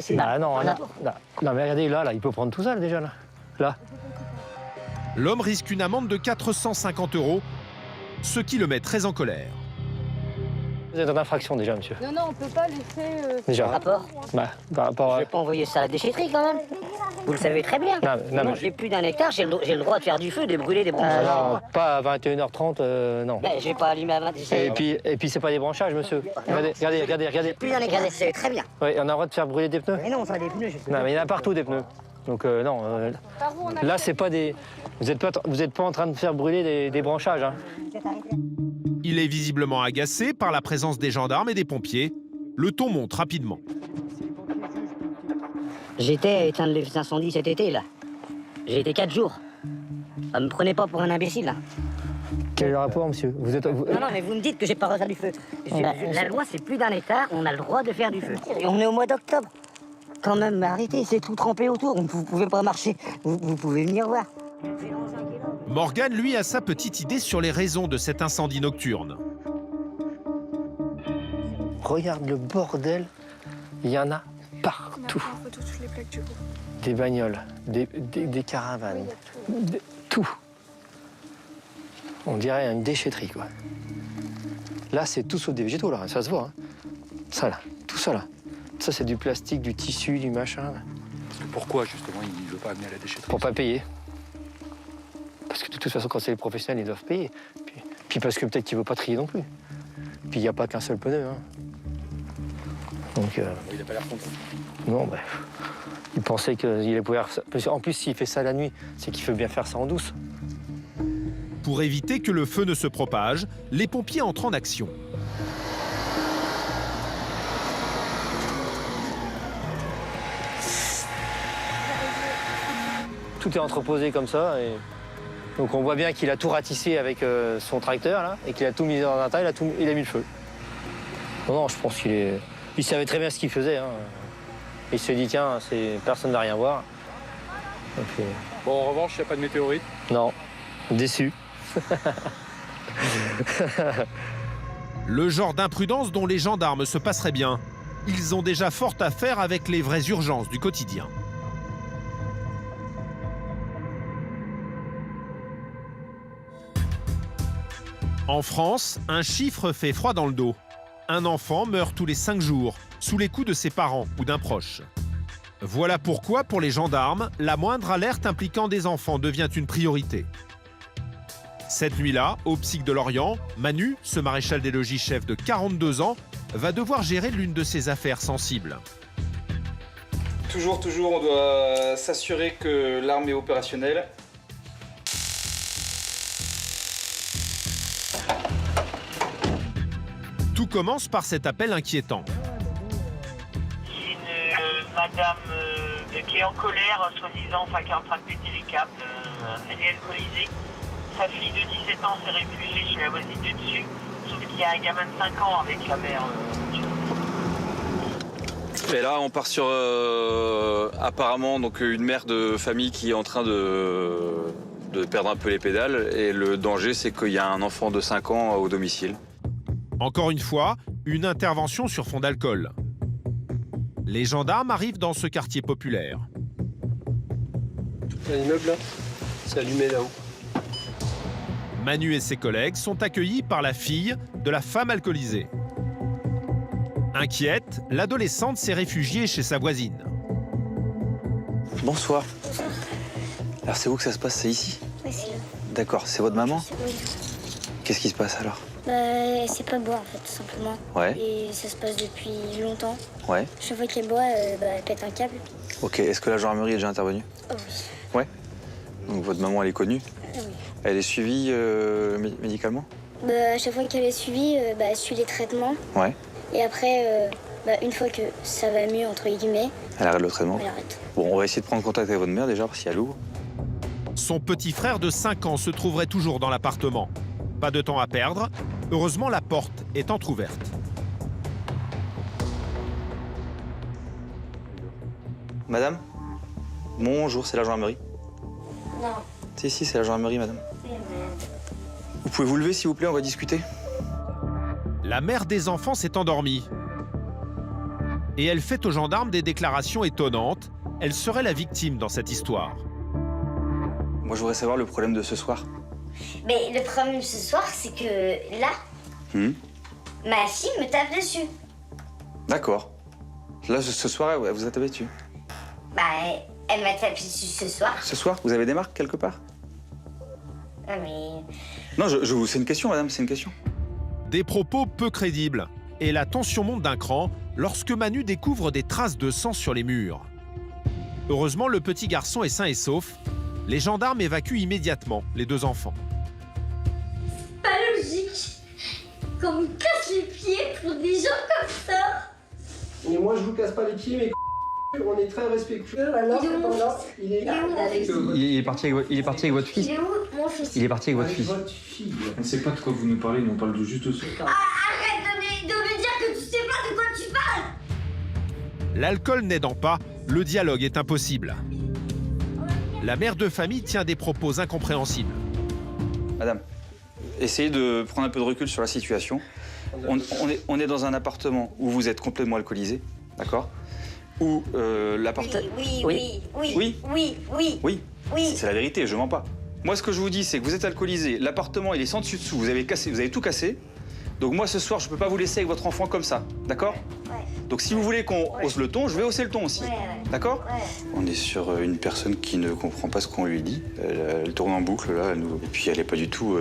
Speaker 12: c'est
Speaker 19: bah non, non mais regardez là, il peut prendre tout ça déjà là.
Speaker 1: L'homme risque une amende de 450 €, ce qui le met très en colère.
Speaker 19: Vous êtes en infraction déjà, monsieur.
Speaker 18: Non, non, on peut pas laisser...
Speaker 19: Déjà.
Speaker 12: Rapport.
Speaker 19: Bah, par rapport à...
Speaker 12: Je vais pas envoyer ça à la déchetterie quand même. Vous le savez très bien.
Speaker 19: Non,
Speaker 12: Moi, j'ai plus d'1 hectare, j'ai le droit de faire du feu, de brûler des branchages.
Speaker 19: Non, pas à 21h30, non.
Speaker 12: Ben, j'ai pas allumé à 21h30.
Speaker 19: Et puis c'est pas des branchages, monsieur. Regardez.
Speaker 12: Plus d'1 hectare, c'est très bien.
Speaker 19: Oui, on a le droit de faire brûler des pneus?
Speaker 12: Mais non, ça des pneus, je sais.
Speaker 19: Non, mais il y en a partout des pneus. Donc non, là c'est pas des... Vous êtes pas en train de faire brûler des branchages, hein.
Speaker 1: Il est visiblement agacé par la présence des gendarmes et des pompiers. Le ton monte rapidement.
Speaker 12: J'étais à éteindre les incendies cet été, là. J'ai été 4 jours. Me prenez pas pour un imbécile, là.
Speaker 19: Quel est le rapport, monsieur?
Speaker 12: Non, mais vous me dites que j'ai pas le droit de faire du feu. La loi, c'est plus d'1 hectare, on a le droit de faire du feu. Et on est au mois d'octobre. Quand même, arrêtez, c'est tout trempé autour. Vous pouvez pas marcher. Vous pouvez venir voir.
Speaker 1: Morgan, lui, a sa petite idée sur les raisons de cet incendie nocturne.
Speaker 19: Regarde le bordel, il y en a partout. Des bagnoles, des caravanes, tout. On dirait une déchetterie, quoi. Là, c'est tout sauf des végétaux, là, ça se voit. Hein. Ça, là, tout ça, là. Ça, c'est du plastique, du tissu, du machin. Là.
Speaker 20: Parce que pourquoi, justement, il ne veut pas amener à la déchetterie?
Speaker 19: Pour pas payer. Parce que de toute façon, quand c'est les professionnels, ils doivent payer. Puis parce que peut-être qu'il ne veut pas trier non plus. Puis il n'y a pas qu'un seul pneu. Hein. Donc,
Speaker 20: il n'a pas l'air content.
Speaker 19: Non, ben, il pensait qu'il allait pouvoir... En plus, s'il fait ça la nuit, c'est qu'il veut bien faire ça en douce.
Speaker 1: Pour éviter que le feu ne se propage, les pompiers entrent en action.
Speaker 19: Tout est entreposé comme ça. Et... Donc on voit bien qu'il a tout ratissé avec son tracteur, là, et qu'il a tout mis dans un tas, il a mis le feu. Non, je pense il savait très bien ce qu'il faisait. Hein. Il s'est dit, tiens, personne ne va rien voir. Donc,
Speaker 7: Bon, en revanche, il n'y a pas de météorite?
Speaker 19: Non, déçu.
Speaker 1: Le genre d'imprudence dont les gendarmes se passeraient bien. Ils ont déjà fort à faire avec les vraies urgences du quotidien. En France, un chiffre fait froid dans le dos. Un enfant meurt tous les 5 jours, sous les coups de ses parents ou d'un proche. Voilà pourquoi, pour les gendarmes, la moindre alerte impliquant des enfants devient une priorité. Cette nuit-là, au Psych de Lorient, Manu, ce maréchal des logis chef de 42 ans, va devoir gérer l'une de ses affaires sensibles.
Speaker 8: Toujours, on doit s'assurer que l'arme est opérationnelle.
Speaker 1: Tout commence par cet appel inquiétant.
Speaker 9: Une madame qui est en colère, soi-disant, qui est en train de péter les câbles. Elle est alcoolisée. Sa fille de 17 ans s'est réfugiée chez la voisine du dessus, sauf qu'il y a un gamin de 5 ans avec la mère.
Speaker 8: Et là, on part sur apparemment donc une mère de famille qui est en train de perdre un peu les pédales. Et le danger, c'est qu'il y a un enfant de 5 ans au domicile.
Speaker 1: Encore une fois, une intervention sur fond d'alcool. Les gendarmes arrivent dans ce quartier populaire.
Speaker 14: L'immeuble là, c'est allumé là-haut.
Speaker 1: Manu et ses collègues sont accueillis par la fille de la femme alcoolisée. Inquiète, l'adolescente s'est réfugiée chez sa voisine.
Speaker 8: Bonsoir. Alors c'est où que ça se passe? C'est ici?
Speaker 12: Oui, c'est là.
Speaker 8: D'accord, c'est votre maman?
Speaker 12: Oui.
Speaker 8: Qu'est-ce qui se passe alors?
Speaker 12: C'est pas boire en fait, tout simplement.
Speaker 8: Ouais.
Speaker 12: Et ça se passe depuis longtemps.
Speaker 8: Ouais.
Speaker 12: Chaque fois qu'elle boit, elle pète un câble.
Speaker 8: Ok, est-ce que la gendarmerie est déjà intervenue?
Speaker 21: Oui.
Speaker 8: Ouais. Donc votre maman, elle est connue?
Speaker 21: Oui.
Speaker 8: Elle est suivie médicalement?
Speaker 21: À chaque fois qu'elle est suivie, elle suit les traitements.
Speaker 8: Ouais.
Speaker 21: Et après, une fois que ça va mieux, entre guillemets,
Speaker 8: Elle arrête le traitement?
Speaker 21: elle arrête.
Speaker 8: Bon, on va essayer de prendre contact avec votre mère déjà, si elle ouvre.
Speaker 1: Son petit frère de 5 ans se trouverait toujours dans l'appartement. Pas de temps à perdre. Heureusement, la porte est entrouverte.
Speaker 8: Madame? Bonjour, c'est la gendarmerie.
Speaker 21: Non.
Speaker 8: Si, c'est la gendarmerie, madame. Vous pouvez vous lever, s'il vous plaît, on va discuter.
Speaker 1: La mère des enfants s'est endormie. Et elle fait aux gendarmes des déclarations étonnantes. Elle serait la victime dans cette histoire.
Speaker 8: Moi, je voudrais savoir le problème de ce soir.
Speaker 21: Mais le problème ce soir, c'est que là, ma fille me tape dessus.
Speaker 8: D'accord. Là, ce soir, elle vous a tapé dessus.
Speaker 21: Elle m'a tapé dessus ce soir.
Speaker 8: Ce soir, vous avez des marques quelque part?
Speaker 21: Ah, mais...
Speaker 8: Non, c'est une question, madame, c'est une question.
Speaker 1: Des propos peu crédibles. Et la tension monte d'un cran lorsque Manu découvre des traces de sang sur les murs. Heureusement, le petit garçon est sain et sauf. Les gendarmes évacuent immédiatement les 2 enfants.
Speaker 21: Pas logique qu'on me casse les pieds pour des gens comme ça.
Speaker 3: Et moi, je vous casse pas les pieds, mais on est très respectueux. Alors, il est là.
Speaker 20: Il est parti avec votre fille.
Speaker 21: Il est où, mon fils?
Speaker 20: Il est parti avec votre fille.
Speaker 3: Votre fille.
Speaker 4: On ne sait pas de quoi vous nous parlez, nous on parle juste de ça.
Speaker 21: Arrête de me dire que tu sais pas de quoi tu parles.
Speaker 1: L'alcool n'aidant pas, le dialogue est impossible. La mère de famille tient des propos incompréhensibles.
Speaker 8: Madame, essayez de prendre un peu de recul sur la situation. On est dans un appartement où vous êtes complètement alcoolisé, d'accord? Où l'appartement... Oui. C'est la vérité, je mens pas. Moi, ce que je vous dis, c'est que vous êtes alcoolisé, l'appartement, il est sans dessus dessous, vous avez tout cassé. Donc moi, ce soir, je peux pas vous laisser avec votre enfant comme ça, d'accord? Donc si vous voulez qu'on hausse le ton, je vais hausser le ton aussi, d'accord? On est sur une personne qui ne comprend pas ce qu'on lui dit. Elle tourne en boucle, là, et puis elle est pas du tout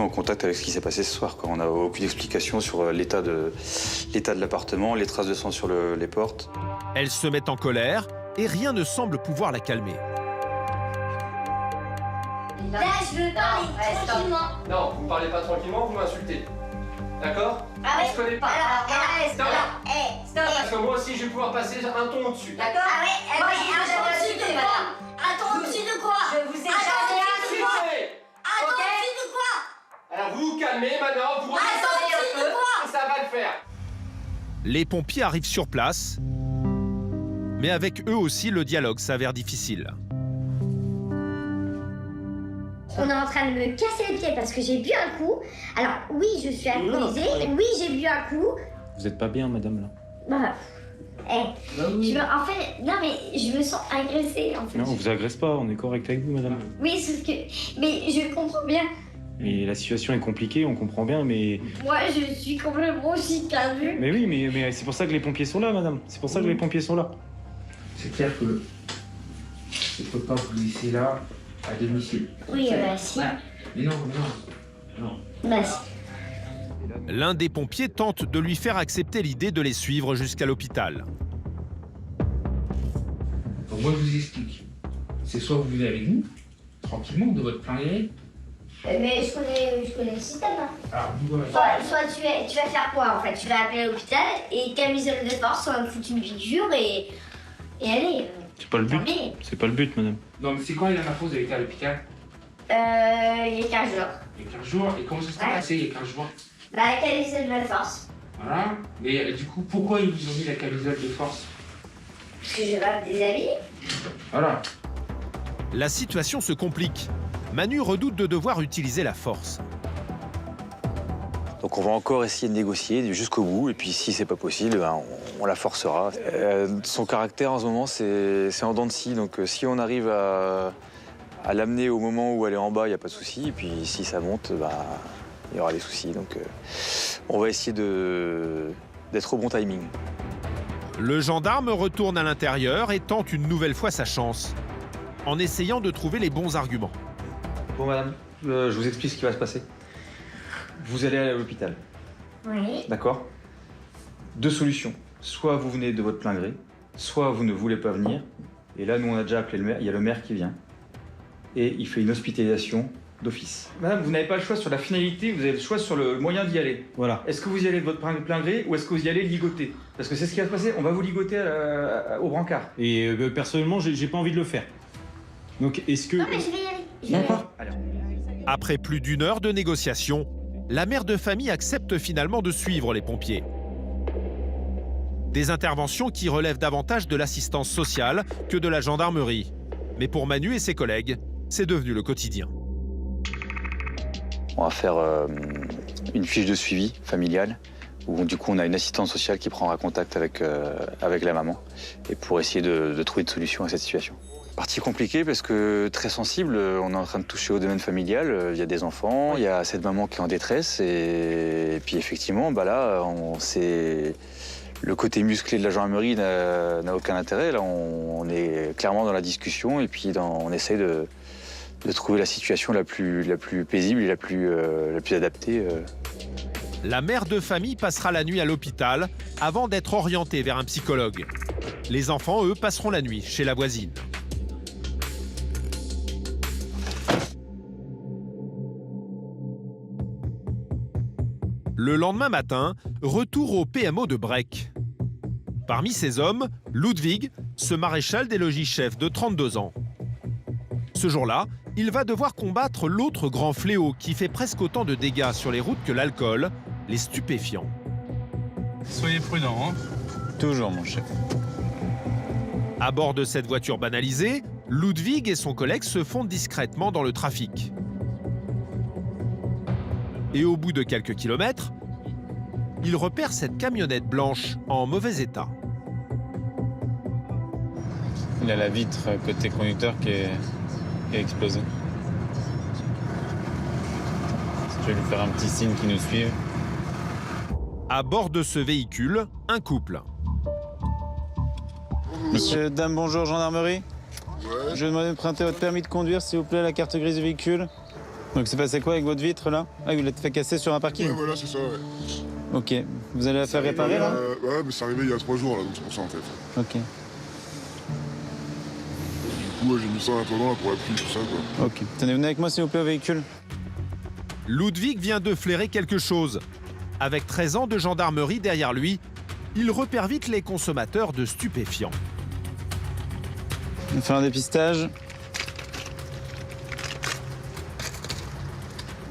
Speaker 8: en contact avec ce qui s'est passé ce soir, quoi. On n'a aucune explication sur l'état de l'appartement, les traces de sang sur les portes.
Speaker 1: Elle se met en colère et rien ne semble pouvoir la calmer.
Speaker 21: Là, je veux parler tranquillement.
Speaker 3: Non, vous me parlez pas tranquillement, vous m'insultez. D'accord?
Speaker 21: Ah
Speaker 3: On se connaît pas.
Speaker 21: Stop.
Speaker 3: Parce que moi aussi, je vais pouvoir passer un ton au-dessus.
Speaker 21: D'accord? Un ton au-dessus de quoi? Un ton au-dessus de quoi? Je vous ai jamais insulté. Un ton au-dessus de quoi?
Speaker 3: Alors vous vous calmez maintenant, vous redescendez un peu, et ça va le faire.
Speaker 1: Les pompiers arrivent sur place, mais avec eux aussi, le dialogue s'avère difficile.
Speaker 21: On est en train de me casser les pieds parce que j'ai bu un coup. Alors oui, je suis alcoolisée, oui, j'ai bu un coup.
Speaker 4: Vous êtes pas bien, madame, là?
Speaker 21: En fait, non mais je me sens agressée en fait.
Speaker 4: Non, on vous agresse pas, on est correct avec vous, madame.
Speaker 21: Oui, sauf que... Mais je comprends bien.
Speaker 4: Et la situation est compliquée, on comprend bien, mais...
Speaker 21: Moi, je suis complètement aussi perdue.
Speaker 4: Mais oui, mais c'est pour ça que les pompiers sont là, madame. C'est pour ça que les pompiers sont là.
Speaker 22: C'est clair que je ne peux pas vous laisser là à domicile.
Speaker 21: Oui, si.
Speaker 22: Mais non.
Speaker 21: Si.
Speaker 1: L'un des pompiers tente de lui faire accepter l'idée de les suivre jusqu'à l'hôpital.
Speaker 22: Donc moi, je vous explique. C'est soit vous venez avec nous, tranquillement, de votre plein gré.
Speaker 21: Mais je connais le système.
Speaker 22: Alors, voilà.
Speaker 21: Soit tu vas faire quoi en fait? Tu vas appeler l'hôpital et camisole de force, soit me foutre une piqûre et aller.
Speaker 4: C'est pas le but. C'est pas le but, madame.
Speaker 22: Non, mais c'est quand la dernière fois que vous avez été à l'hôpital?
Speaker 21: Il y a 15 jours.
Speaker 22: Il y a 15 jours. Et comment ça s'est passé il y a 15 jours?
Speaker 21: La camisole de force.
Speaker 22: Voilà. Mais du coup, pourquoi ils vous ont mis la camisole de force?
Speaker 21: Parce que je vais me déshabiller.
Speaker 22: Voilà.
Speaker 1: La situation se complique. Manu redoute de devoir utiliser la force.
Speaker 8: Donc on va encore essayer de négocier jusqu'au bout, et puis si c'est pas possible, on la forcera. Son caractère en ce moment, c'est en dents de scie, donc si on arrive à l'amener au moment où elle est en bas, il n'y a pas de souci, et puis si ça monte, il y aura des soucis. Donc on va essayer d'être au bon timing.
Speaker 1: Le gendarme retourne à l'intérieur et tente une nouvelle fois sa chance, en essayant de trouver les bons arguments.
Speaker 8: Bon, madame, je vous explique ce qui va se passer. Vous allez aller à l'hôpital.
Speaker 21: Oui.
Speaker 8: D'accord? Deux solutions. Soit vous venez de votre plein gré, soit vous ne voulez pas venir, et là, nous, on a déjà appelé le maire, il y a le maire qui vient, et il fait une hospitalisation d'office. Madame, vous n'avez pas le choix sur la finalité, vous avez le choix sur le moyen d'y aller. Voilà. Est-ce que vous y allez de votre plein gré ou est-ce que vous y allez ligoter? Parce que c'est ce qui va se passer, on va vous ligoter au brancard.
Speaker 2: Et personnellement, j'ai pas envie de le faire. Donc est-ce que...
Speaker 21: Non mais je vais y aller.
Speaker 1: D'accord. Après plus d'1 heure de négociation, la mère de famille accepte finalement de suivre les pompiers. Des interventions qui relèvent davantage de l'assistance sociale que de la gendarmerie. Mais pour Manu et ses collègues, c'est devenu le quotidien.
Speaker 8: On va faire une fiche de suivi familial où du coup on a une assistante sociale qui prendra contact avec la maman et pour essayer de trouver une solution à cette situation. Partie compliquée parce que très sensible, on est en train de toucher au domaine familial, il y a des enfants, il y a cette maman qui est en détresse et puis effectivement là c'est le côté musclé de la gendarmerie n'a aucun intérêt. Là on est clairement dans la discussion et puis on essaye de trouver la situation la plus paisible et la plus adaptée.
Speaker 1: La mère de famille passera la nuit à l'hôpital avant d'être orientée vers un psychologue. Les enfants, eux, passeront la nuit chez la voisine. Le lendemain matin, retour au PMO de Brech. Parmi ces hommes, Ludwig, ce maréchal des logis-chefs de 32 ans. Ce jour-là, il va devoir combattre l'autre grand fléau qui fait presque autant de dégâts sur les routes que l'alcool, les stupéfiants.
Speaker 2: Soyez prudents, hein.
Speaker 10: Toujours, mon chef.
Speaker 1: À bord de cette voiture banalisée, Ludwig et son collègue se fondent discrètement dans le trafic. Et au bout de quelques kilomètres, ils repèrent cette camionnette blanche en mauvais état.
Speaker 2: Il a la vitre côté conducteur qui a explosé. Je vais lui faire un petit signe qui nous suive.
Speaker 1: À bord de ce véhicule, un couple.
Speaker 15: Monsieur, dame, bonjour, gendarmerie. Ouais. Je vais demander de prêter votre permis de conduire, s'il vous plaît, la carte grise du véhicule. Donc c'est passé quoi avec votre vitre là? Ah, vous l'avez fait casser sur un parking?
Speaker 17: Ouais, voilà, c'est ça, ouais.
Speaker 15: Ok. Vous allez la faire réparer là?
Speaker 17: Ouais, mais c'est arrivé il y a 3 jours là, donc c'est pour ça en fait.
Speaker 15: Ok.
Speaker 17: Du coup, j'ai mis ça en attendant là, pour la pluie, tout ça quoi.
Speaker 15: Ok. Tenez, venez avec moi s'il vous plaît au véhicule.
Speaker 1: Ludwig vient de flairer quelque chose. Avec 13 ans de gendarmerie derrière lui, il repère vite les consommateurs de stupéfiants.
Speaker 15: On va faire un dépistage.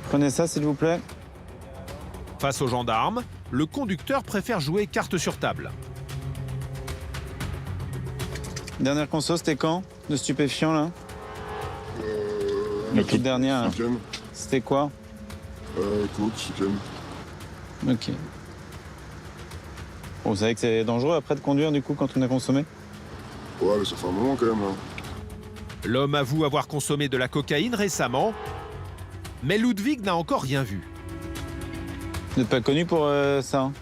Speaker 15: Prenez ça, s'il vous plaît.
Speaker 1: Face aux gendarmes, le conducteur préfère jouer carte sur table.
Speaker 15: Dernière conso, c'était quand? De stupéfiants, là? La toute dernière, là. C'était quoi?
Speaker 17: Coke, chicken.
Speaker 15: Ok. Bon, vous savez que c'est dangereux après de conduire, du coup, quand on a consommé?
Speaker 17: Ouais, mais ça fait un moment quand même, hein.
Speaker 1: L'homme avoue avoir consommé de la cocaïne récemment, mais Ludwig n'a encore rien vu.
Speaker 15: Vous n'êtes pas connu pour ça, hein?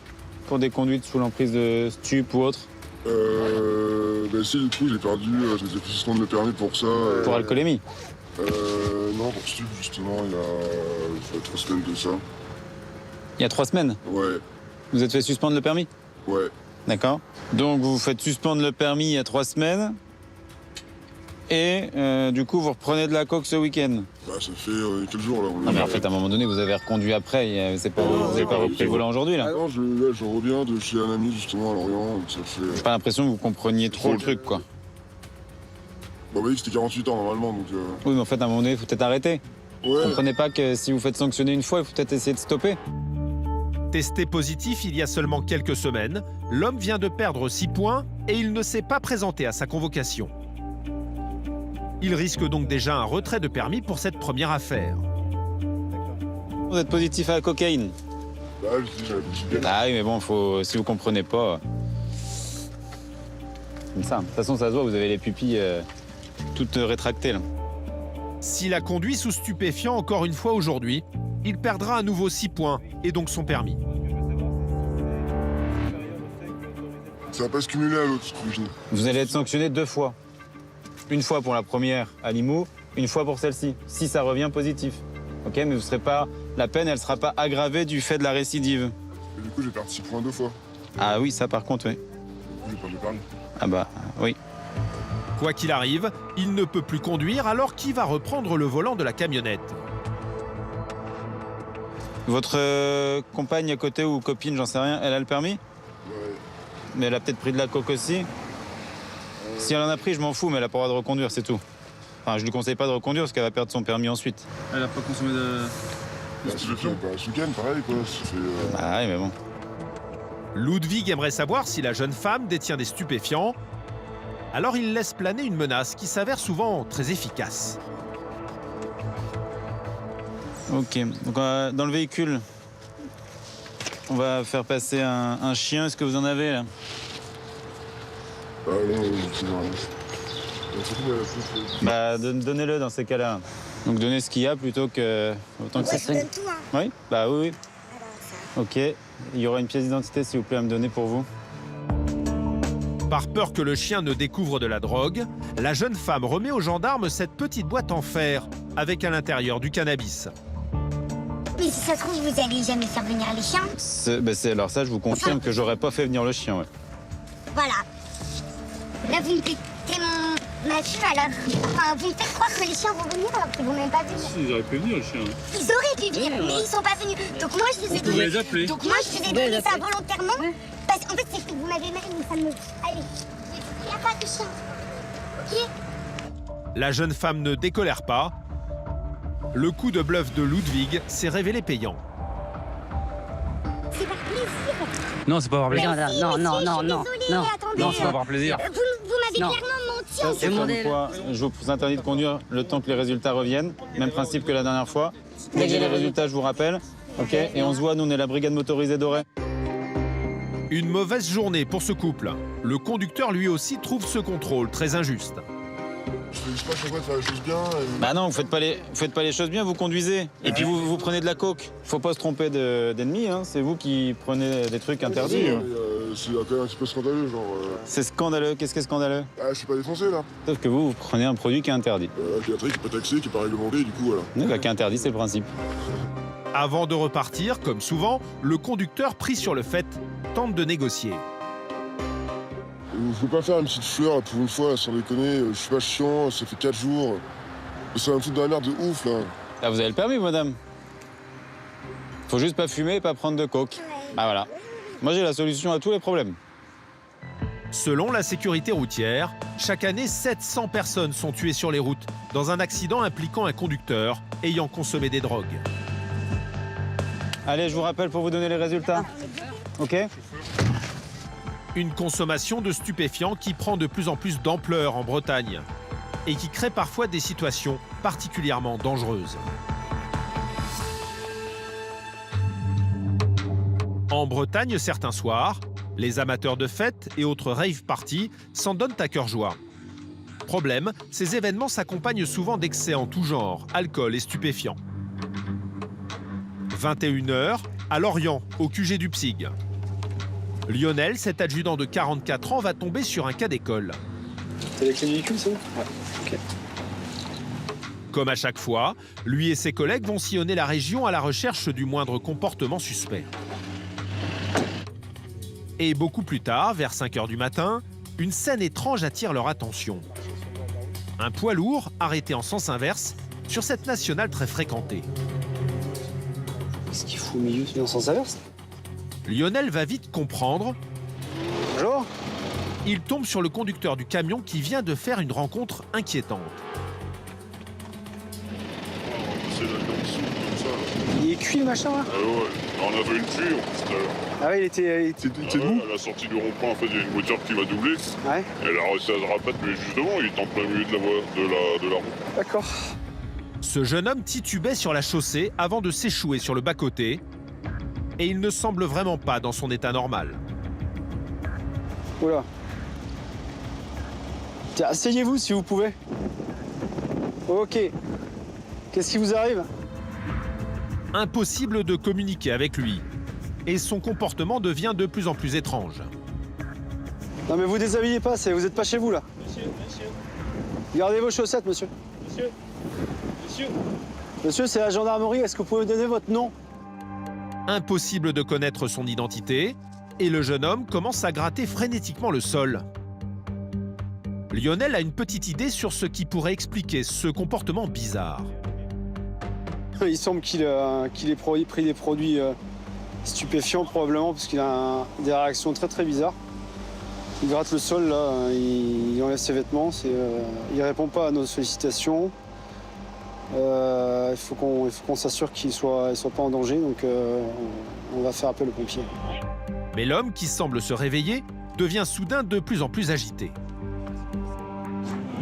Speaker 15: Pour des conduites sous l'emprise de stup ou autre?
Speaker 17: Ben si, du coup, j'ai perdu, je m'étais fait suspendre le permis pour ça.
Speaker 15: Pour alcoolémie?
Speaker 17: Non, pour stup, justement, il y a 3 semaines de ça.
Speaker 15: Il y a 3 semaines?
Speaker 17: Ouais.
Speaker 15: Vous êtes fait suspendre le permis?
Speaker 17: Ouais.
Speaker 15: D'accord. Donc vous vous faites suspendre le permis il y a 3 semaines. Et du coup, vous reprenez de la coke ce week-end?
Speaker 17: Bah, ça fait quel jour là?
Speaker 15: Non, mais en fait, à un moment donné, vous avez reconduit après. Vous n'avez pas repris le volant aujourd'hui là?
Speaker 17: Non, je reviens de chez un ami justement à Lorient. Ça fait.
Speaker 15: J'ai pas l'impression que vous compreniez trop le truc, quoi.
Speaker 17: Bah, oui, c'était 48 ans normalement, donc.
Speaker 15: Oui, mais en fait, à un moment donné, il faut peut-être arrêter.
Speaker 17: Ouais.
Speaker 15: Vous comprenez pas que si vous faites sanctionner une fois, il faut peut-être essayer de stopper?
Speaker 1: Testé positif il y a seulement quelques semaines, l'homme vient de perdre 6 points et il ne s'est pas présenté à sa convocation. Il risque donc déjà un retrait de permis pour cette première affaire.
Speaker 15: Vous êtes positif à la cocaïne?
Speaker 17: Bah, je dis, j'avais des idées.
Speaker 15: Ah oui, mais bon, si vous comprenez pas... Comme ça. De toute façon, ça se voit, vous avez les pupilles toutes rétractées, là.
Speaker 1: S'il a conduit sous stupéfiant encore une fois aujourd'hui, il perdra à nouveau 6 points et donc son permis.
Speaker 17: Ça va pas se cumuler à l'autre, j'imagine.
Speaker 15: Vous allez être sanctionné 2 fois. Une fois pour la première à Limoux, une fois pour celle-ci, si ça revient positif. Ok, mais vous serez pas... La peine, elle sera pas aggravée du fait de la récidive.
Speaker 17: Et du coup, j'ai perdu 6 points 2 fois.
Speaker 15: Ah oui, ça par contre, oui.
Speaker 17: Du coup, j'ai perdu le permis.
Speaker 15: Ah bah, oui.
Speaker 1: Quoi qu'il arrive, il ne peut plus conduire, alors qui va reprendre le volant de la camionnette?
Speaker 15: Votre compagne à côté ou copine, j'en sais rien, elle a le permis?
Speaker 17: Ouais.
Speaker 15: Mais elle a peut-être pris de la coke aussi. Si elle en a pris, je m'en fous, mais elle a pas le droit de reconduire, c'est tout. Enfin, je lui conseille pas de reconduire parce qu'elle va perdre son permis ensuite.
Speaker 20: Elle a pas consommé de...
Speaker 17: Ce week-end, pareil, quoi.
Speaker 15: Ah oui, mais bon.
Speaker 1: Ludwig aimerait savoir si la jeune femme détient des stupéfiants. Alors il laisse planer une menace qui s'avère souvent très efficace.
Speaker 15: Ok, donc dans le véhicule, on va faire passer un chien. Est-ce que vous en avez là? Bah, donnez-le dans ces cas-là. Donc donnez ce qu'il y a plutôt que... Autant que ça
Speaker 21: je donne tout, hein.
Speaker 15: Oui, bah oui. Ok, il y aura une pièce d'identité s'il vous plaît à me donner pour vous.
Speaker 1: Par peur que le chien ne découvre de la drogue, la jeune femme remet aux gendarmes cette petite boîte en fer avec à l'intérieur du cannabis.
Speaker 21: Mais si ça se trouve, vous allez jamais faire venir les chiens.
Speaker 15: Alors ça, je vous confirme que j'aurais pas fait venir le chien, ouais.
Speaker 21: Voilà. Là, vous me pétez ma fille, alors. Enfin, vous me faites croire que les chiens vont venir alors qu'ils vont même pas venir.
Speaker 4: Si, ils auraient pu venir, le chien.
Speaker 21: Ils auraient pu venir, mais ils sont pas venus. Donc moi, je vous ai donné.
Speaker 4: les appeler.
Speaker 21: Donc moi, je vous ai donné ça volontairement. Parce qu'en fait, c'est que vous m'avez mal, mais ça me. Allez, il n'y a pas de chien. Ok?
Speaker 1: La jeune femme ne décolère pas. Le coup de bluff de Ludwig s'est révélé payant.
Speaker 21: C'est par plaisir.
Speaker 20: Non, c'est pas avoir plaisir.
Speaker 21: Non,
Speaker 20: c'est pas avoir plaisir.
Speaker 21: Vous m'avez clairement menti.
Speaker 15: Ça, c'est comme quoi, je vous interdis de conduire le temps que les résultats reviennent. Même principe que la dernière fois. Dès que j'ai les résultats, je vous rappelle. Ok? Et on se voit, nous, on est la brigade motorisée d'Auray.
Speaker 1: Une mauvaise journée pour ce couple. Le conducteur lui aussi trouve ce contrôle très injuste.
Speaker 17: Je sais pas pourquoi faire les choses bien.
Speaker 15: Bah non, vous faites pas les choses bien, vous conduisez. Et puis vous prenez de la coke. Faut pas se tromper d'ennemis, hein. C'est vous qui prenez des trucs interdits.
Speaker 17: C'est quand même un petit peu scandaleux, genre.
Speaker 15: C'est scandaleux, qu'est-ce qui est scandaleux?
Speaker 17: Ah, je suis pas défoncé là.
Speaker 15: Sauf que vous prenez un produit qui est interdit.
Speaker 17: Qui est un truc qui est pas taxé, qui est pas réglementé, du coup voilà.
Speaker 15: Bah, qui est interdit, c'est le principe.
Speaker 1: Avant de repartir, comme souvent, le conducteur pris sur le fait tente de négocier.
Speaker 17: Faut pas faire une petite fleur pour une fois, sans déconner. Je suis pas chiant, ça fait 4 jours. Ça va me foutre dans la merde de ouf là.
Speaker 15: Là, vous avez le permis, madame. Faut juste pas fumer et pas prendre de coke. Bah voilà. Moi, j'ai la solution à tous les problèmes.
Speaker 1: Selon la sécurité routière, chaque année, 700 personnes sont tuées sur les routes dans un accident impliquant un conducteur ayant consommé des drogues.
Speaker 15: Allez, je vous rappelle pour vous donner les résultats. Ok?
Speaker 1: Une consommation de stupéfiants qui prend de plus en plus d'ampleur en Bretagne et qui crée parfois des situations particulièrement dangereuses. En Bretagne, certains soirs, les amateurs de fêtes et autres rave parties s'en donnent à cœur joie. Problème, ces événements s'accompagnent souvent d'excès en tout genre, alcool et stupéfiants. 21h, à Lorient, au QG du PSIG. Lionel, cet adjudant de 44 ans, va tomber sur un cas d'école.
Speaker 14: C'est les clés du véhicule, ça? Ouais. Ok.
Speaker 1: Comme à chaque fois, lui et ses collègues vont sillonner la région à la recherche du moindre comportement suspect. Et beaucoup plus tard, vers 5h du matin, une scène étrange attire leur attention. Un poids lourd arrêté en sens inverse sur cette nationale très fréquentée.
Speaker 14: Qu'est-ce qu'il fout au milieu? C'est en sens inverse?
Speaker 1: Lionel va vite comprendre.
Speaker 14: Bonjour.
Speaker 1: Il tombe sur le conducteur du camion qui vient de faire une rencontre inquiétante.
Speaker 17: C'est là comme ça.
Speaker 14: Il est cuit le machin là?
Speaker 17: Ah ouais, on avait une tuile tout à l'heure.
Speaker 14: Ah ouais, il était debout?
Speaker 17: À la sortie du rond-point, en fait, il y a une voiture qui va doubler.
Speaker 14: Ouais.
Speaker 17: Elle a réussi à se rabattre, mais juste devant, il est en plein milieu de la route.
Speaker 14: D'accord.
Speaker 1: Ce jeune homme titubait sur la chaussée avant de s'échouer sur le bas-côté. Et il ne semble vraiment pas dans son état normal.
Speaker 14: Oula. Tiens, asseyez-vous si vous pouvez. Ok. Qu'est-ce qui vous arrive?
Speaker 1: Impossible de communiquer avec lui. Et son comportement devient de plus en plus étrange.
Speaker 14: Non mais vous déshabillez pas, vous n'êtes pas chez vous là.
Speaker 4: Monsieur.
Speaker 14: Gardez vos chaussettes, monsieur. Monsieur, c'est la gendarmerie, est-ce que vous pouvez me donner votre nom?
Speaker 1: Impossible de connaître son identité, et le jeune homme commence à gratter frénétiquement le sol. Lionel a une petite idée sur ce qui pourrait expliquer ce comportement bizarre.
Speaker 14: Il semble qu'il ait pris des produits stupéfiants probablement parce qu'il a des réactions très très bizarres. Il gratte le sol, là, il enlève ses vêtements, il répond pas à nos sollicitations. Il faut qu'on s'assure qu'il soit pas en danger, donc on va faire appel aux pompiers.
Speaker 1: Mais l'homme, qui semble se réveiller, devient soudain de plus en plus agité.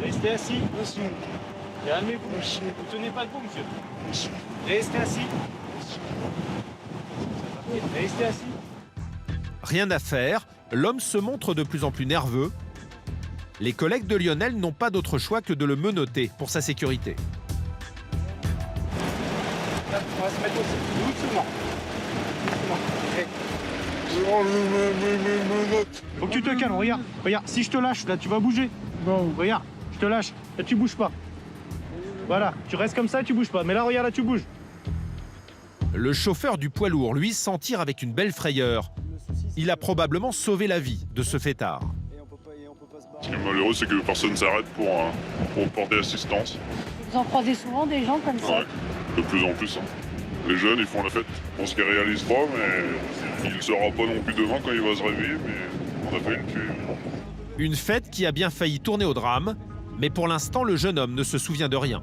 Speaker 15: Restez assis, monsieur. Calmez-vous. Ne tenez pas debout, monsieur. Restez assis. Restez assis.
Speaker 1: Rien à faire, l'homme se montre de plus en plus nerveux. Les collègues de Lionel n'ont pas d'autre choix que de le menotter pour sa sécurité.
Speaker 15: Là, on va se mettre aussi. Doucement. Faut que tu te calmes, regarde. Regarde, si je te lâche, là, tu vas bouger. Non. Regarde, je te lâche. Là, tu bouges pas. Voilà, tu restes comme ça, tu bouges pas. Mais là, regarde, là, tu bouges.
Speaker 1: Le chauffeur du poids lourd, lui, s'en tire avec une belle frayeur. Il a probablement sauvé la vie de ce fêtard.
Speaker 11: Ce qui est malheureux, c'est que personne ne s'arrête pour porter assistance.
Speaker 18: Vous en croisez souvent des gens comme ça?
Speaker 11: Ouais, de plus en plus. Les jeunes, ils font la fête. On se les réalise pas, mais il ne sera pas non plus demain quand il va se réveiller, mais on a failli le tuer.
Speaker 1: Une fête qui a bien failli tourner au drame, mais pour l'instant, le jeune homme ne se souvient de rien.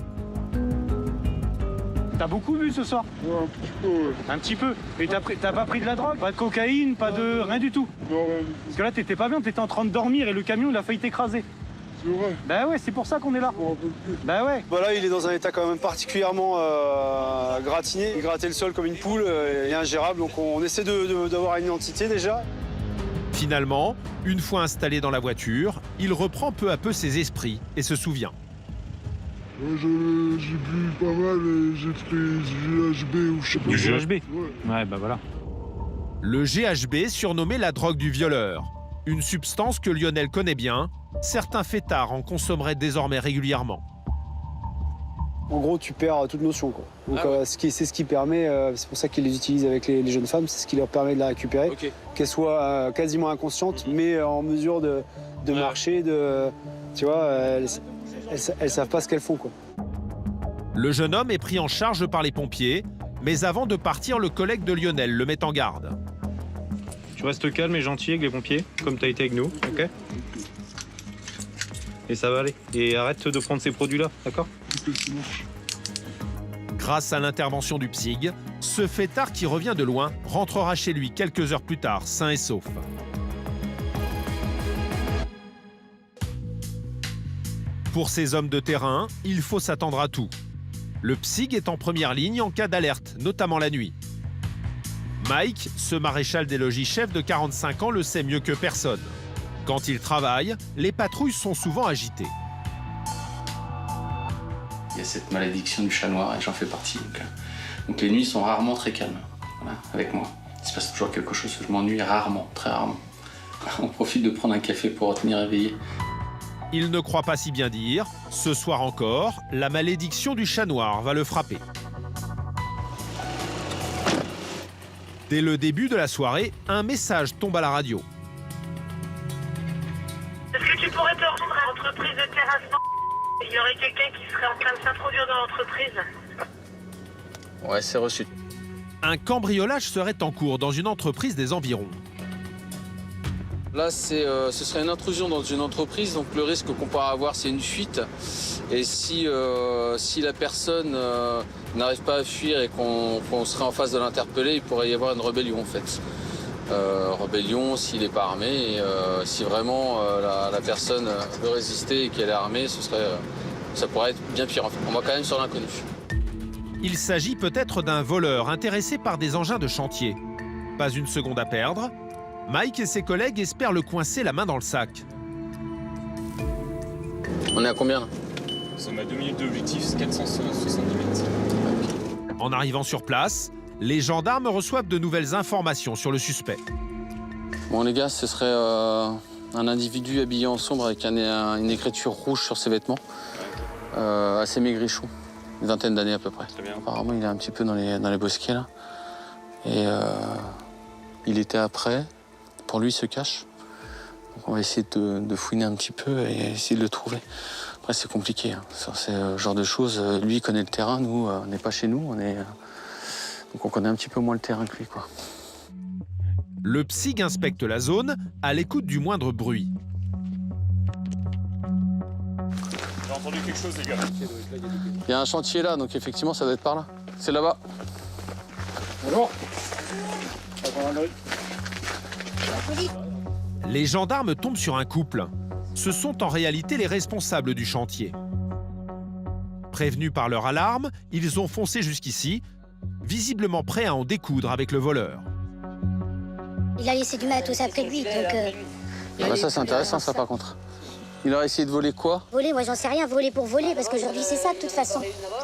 Speaker 15: T'as beaucoup bu ce soir?
Speaker 17: Ouais, un petit peu, ouais.
Speaker 15: Un petit peu. Et t'as pas pris de la drogue? Pas de cocaïne? Pas de... rien du tout?
Speaker 17: Non, rien.
Speaker 15: Parce que là, t'étais pas bien, t'étais en train de dormir et le camion, il a failli t'écraser.
Speaker 17: C'est vrai?
Speaker 15: Bah ouais, c'est pour ça qu'on est là. Bah ouais.
Speaker 14: Bah là, il est dans un état quand même particulièrement gratiné. Il grattait le sol comme une poule et ingérable, donc on essaie d'avoir une identité déjà.
Speaker 1: Finalement, une fois installé dans la voiture, il reprend peu à peu ses esprits et se souvient.
Speaker 17: J'ai bu pas mal et j'ai pris du GHB ou je sais pas.
Speaker 15: Du GHB?
Speaker 17: Ouais,
Speaker 15: bah voilà.
Speaker 1: Le GHB, surnommé la drogue du violeur. Une substance que Lionel connaît bien, certains fêtards en consommeraient désormais régulièrement.
Speaker 14: En gros, tu perds toute notion, quoi. Donc c'est ce qui permet, c'est pour ça qu'ils les utilisent avec les jeunes femmes, c'est ce qui leur permet de la récupérer, qu'elles soient quasiment inconscientes, mais en mesure de marcher, tu vois, elles savent pas ce qu'elles font, quoi.
Speaker 1: Le jeune homme est pris en charge par les pompiers, mais avant de partir, le collègue de Lionel le met en garde.
Speaker 15: Tu restes calme et gentil avec les pompiers, comme t'as été avec nous, ok? Et ça va aller. Et arrête de prendre ces produits-là, d'accord?
Speaker 1: Grâce à l'intervention du psyg, ce fêtard qui revient de loin rentrera chez lui quelques heures plus tard, sain et sauf. Pour ces hommes de terrain, il faut s'attendre à tout. Le psyg est en première ligne en cas d'alerte, notamment la nuit. Mike, ce maréchal des logis chef de 45 ans, le sait mieux que personne. Quand il travaille, les patrouilles sont souvent agitées.
Speaker 10: Il y a cette malédiction du chat noir et j'en fais partie. Donc les nuits sont rarement très calmes, voilà, avec moi. Il se passe toujours quelque chose, je m'ennuie rarement, très rarement. On profite de prendre un café pour retenir éveillé.
Speaker 1: Il ne croit pas si bien dire. Ce soir encore, la malédiction du chat noir va le frapper. Dès le début de la soirée, un message tombe à la radio.
Speaker 9: Est-ce que tu pourrais te rendre à l'entreprise de terrassement? Il y aurait quelqu'un qui serait en train de s'introduire dans l'entreprise.
Speaker 10: Ouais, c'est reçu.
Speaker 1: Un cambriolage serait en cours dans une entreprise des environs.
Speaker 10: Là, ce serait une intrusion dans une entreprise, donc le risque qu'on pourrait avoir, c'est une fuite. Et si la personne n'arrive pas à fuir et qu'on serait en phase de l'interpeller, il pourrait y avoir une rébellion en fait. Rébellion s'il n'est pas armé, et si vraiment la personne veut résister et qu'elle est armée, ça pourrait être bien pire. En fait. On va quand même sur l'inconnu.
Speaker 1: Il s'agit peut-être d'un voleur intéressé par des engins de chantier. Pas une seconde à perdre. Mike et ses collègues espèrent le coincer la main dans le sac.
Speaker 10: On est à combien là?
Speaker 2: Nous sommes à 2 minutes d'objectif, 470 mètres.
Speaker 1: En arrivant sur place, les gendarmes reçoivent de nouvelles informations sur le suspect.
Speaker 10: Bon les gars, ce serait un individu habillé en sombre avec une écriture rouge sur ses vêtements. Assez maigrichon, une vingtaine d'années à peu près.
Speaker 2: Très bien.
Speaker 10: Apparemment il est un petit peu dans les bosquets là. Et il était après. Pour lui, il se cache. On va essayer de fouiner un petit peu et essayer de le trouver. Après, c'est compliqué. Hein. C'est ce genre de choses. Lui, il connaît le terrain. Nous, on n'est pas chez nous. Donc, on connaît un petit peu moins le terrain que lui, quoi.
Speaker 1: Le psyg inspecte la zone à l'écoute du moindre bruit.
Speaker 4: J'ai entendu quelque chose, les gars.
Speaker 10: Il y a un chantier là, donc effectivement, ça doit être par là. C'est là-bas.
Speaker 4: Bonjour.
Speaker 1: Les gendarmes tombent sur un couple. Ce sont en réalité les responsables du chantier. Prévenus par leur alarme, ils ont foncé jusqu'ici, visiblement prêts à en découdre avec le voleur.
Speaker 21: Il a laissé du matos après lui, donc...
Speaker 10: Ah bah ça, c'est intéressant, ça, par contre. Il aurait essayé de voler quoi?
Speaker 21: Voler, moi j'en sais rien, voler pour voler, parce qu'aujourd'hui c'est ça de toute façon.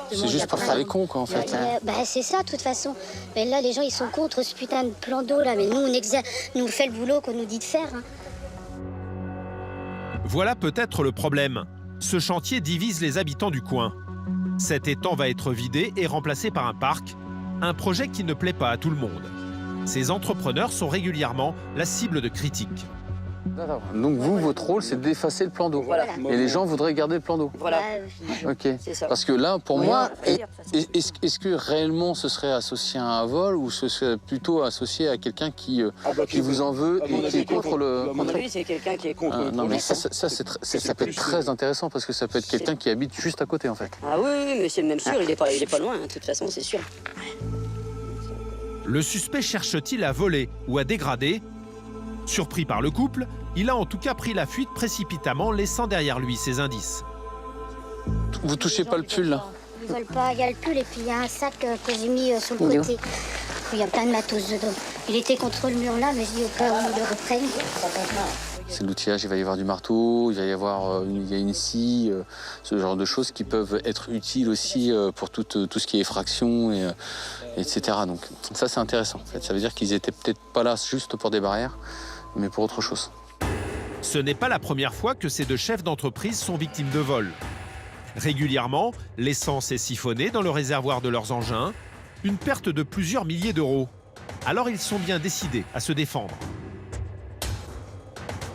Speaker 10: C'est juste pour faire les cons, quoi, en fait.
Speaker 21: Bah c'est ça de toute façon. Mais là, les gens ils sont contre ce putain de plan d'eau là, mais nous on fait le boulot qu'on nous dit de faire. Hein.
Speaker 1: Voilà peut-être le problème. Ce chantier divise les habitants du coin. Cet étang va être vidé et remplacé par un parc, un projet qui ne plaît pas à tout le monde. Ces entrepreneurs sont régulièrement la cible de critiques.
Speaker 10: Donc vous, votre rôle, c'est d'effacer le plan d'eau. Voilà. Et les gens voudraient garder le plan d'eau.
Speaker 21: Voilà.
Speaker 10: Ok. Parce que là, pour moi, est-ce que réellement ce serait associé à un vol ou ce serait plutôt associé à quelqu'un qui vous en veut et qui est contre le...
Speaker 5: Lui, c'est quelqu'un qui est contre.
Speaker 10: Non, mais ça peut être très intéressant parce que ça peut être quelqu'un qui habite juste à côté, en fait.
Speaker 5: Ah oui, mais c'est même sûr, il est pas loin, hein, de toute façon, c'est sûr.
Speaker 1: Le suspect cherche-t-il à voler ou à dégrader? Surpris par le couple, il a en tout cas pris la fuite précipitamment, laissant derrière lui ses indices.
Speaker 10: Vous touchez pas le pull, là?
Speaker 21: Ils veulent pas, il y a le pull et puis il y a un sac que j'ai mis sur le côté. Il y a plein de matos dedans. Il était contre le mur là, mais je dis au cas où ils le reprennent.
Speaker 10: C'est l'outillage, il va y avoir du marteau, il va y avoir une scie, ce genre de choses qui peuvent être utiles aussi pour tout ce qui est effraction, etc. Donc ça, c'est intéressant. En fait. Ça veut dire qu'ils étaient peut-être pas là juste pour des barrières, mais pour autre chose.
Speaker 1: Ce n'est pas la première fois que ces deux chefs d'entreprise sont victimes de vols. Régulièrement, l'essence est siphonnée dans le réservoir de leurs engins, une perte de plusieurs milliers d'euros. Alors ils sont bien décidés à se défendre.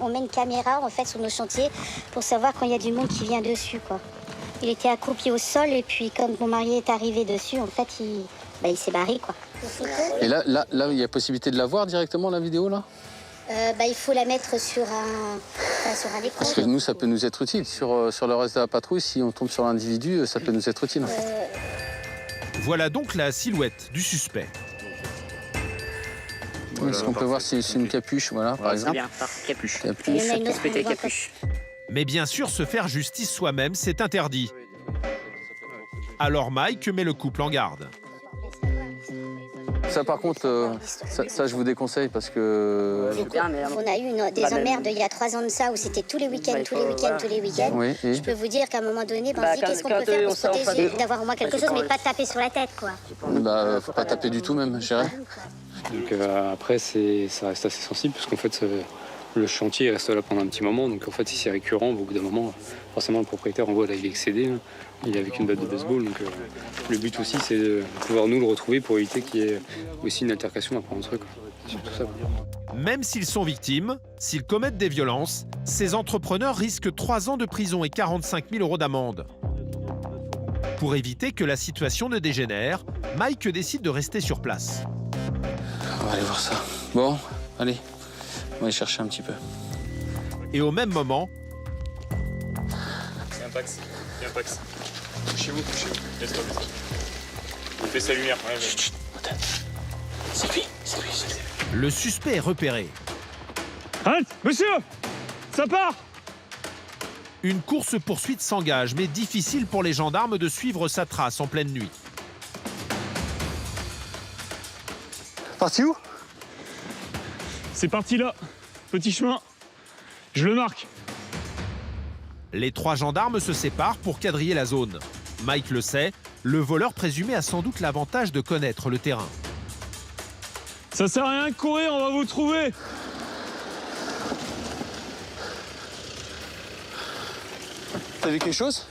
Speaker 21: On met une caméra en fait sur nos chantiers pour savoir quand il y a du monde qui vient dessus, quoi. Il était accroupi au sol et puis comme mon mari est arrivé dessus, en fait, il s'est barré, quoi.
Speaker 10: Et là, il y a possibilité de la voir directement, la vidéo, là?
Speaker 21: Il faut la mettre sur un écran.
Speaker 10: Parce que nous, ça peut nous être utile. Sur le reste de la patrouille, si on tombe sur l'individu, ça peut nous être utile.
Speaker 1: Voilà donc la silhouette du suspect.
Speaker 10: Est-ce qu'on peut voir si c'est une capuche, voilà, par exemple?
Speaker 5: Bien, par capuche.
Speaker 21: Il y en a une autre,
Speaker 5: Capuche.
Speaker 1: Mais bien sûr, se faire justice soi-même, c'est interdit. Alors Mike met le couple en garde.
Speaker 10: Ça, par contre, ça, je vous déconseille parce que...
Speaker 21: On a eu des emmerdes il y a 3 ans de ça où c'était tous les week-ends.
Speaker 10: Oui, et...
Speaker 21: Je peux vous dire qu'à un moment donné, on se dit qu'est-ce qu'on peut faire pour se protéger, d'avoir au moins quelque chose, mais pas taper sur la tête, quoi.
Speaker 10: Bah, faut pas taper du tout même, je dirais.
Speaker 7: Donc après, ça reste assez sensible parce qu'en fait, le chantier reste là pendant un petit moment. Donc en fait, si c'est récurrent, au bout d'un moment, forcément, le propriétaire, on voit là, il est excédé. Là. Il est avec une batte de baseball. Donc le but aussi, c'est de pouvoir nous le retrouver pour éviter qu'il y ait aussi une altercation après entre eux. C'est surtout ça.
Speaker 1: Même s'ils sont victimes, s'ils commettent des violences, ces entrepreneurs risquent 3 ans de prison et 45 000 € d'amende. Pour éviter que la situation ne dégénère, Mike décide de rester sur place.
Speaker 10: On va aller voir ça. Bon, allez, on va aller chercher un petit peu.
Speaker 1: Et au même moment...
Speaker 4: Il y a un Pax. Couchez-vous. Laisse-toi. Il fait sa lumière. Ouais,
Speaker 10: chut, c'est lui.
Speaker 1: Le suspect est repéré.
Speaker 4: Halte, monsieur! Ça part!
Speaker 1: Une course-poursuite s'engage, mais difficile pour les gendarmes de suivre sa trace en pleine nuit.
Speaker 10: Parti où?
Speaker 4: C'est parti là. Petit chemin. Je le marque.
Speaker 1: Les 3 gendarmes se séparent pour quadriller la zone. Mike le sait, le voleur présumé a sans doute l'avantage de connaître le terrain.
Speaker 4: Ça sert à rien de courir, on va vous trouver.
Speaker 10: T'as vu quelque chose?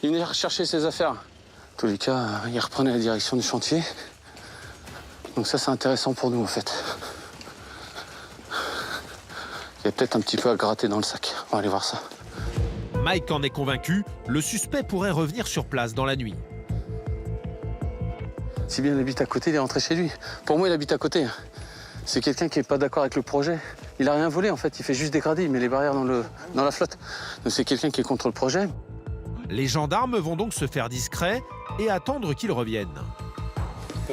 Speaker 10: Il venait chercher ses affaires. En tous les cas, il reprenait la direction du chantier. Donc ça, c'est intéressant pour nous, en fait.
Speaker 6: Il y a peut-être un petit peu à gratter dans le sac. On va aller voir ça.
Speaker 1: Mike en est convaincu, le suspect pourrait revenir sur place dans la nuit.
Speaker 6: Si bien il habite à côté, il est rentré chez lui. Pour moi, il habite à côté. C'est quelqu'un qui n'est pas d'accord avec le projet. Il n'a rien volé, en fait. Il fait juste dégrader. Il met les barrières dans la flotte. Donc c'est quelqu'un qui est contre le projet.
Speaker 1: Les gendarmes vont donc se faire discrets et attendre qu'il revienne.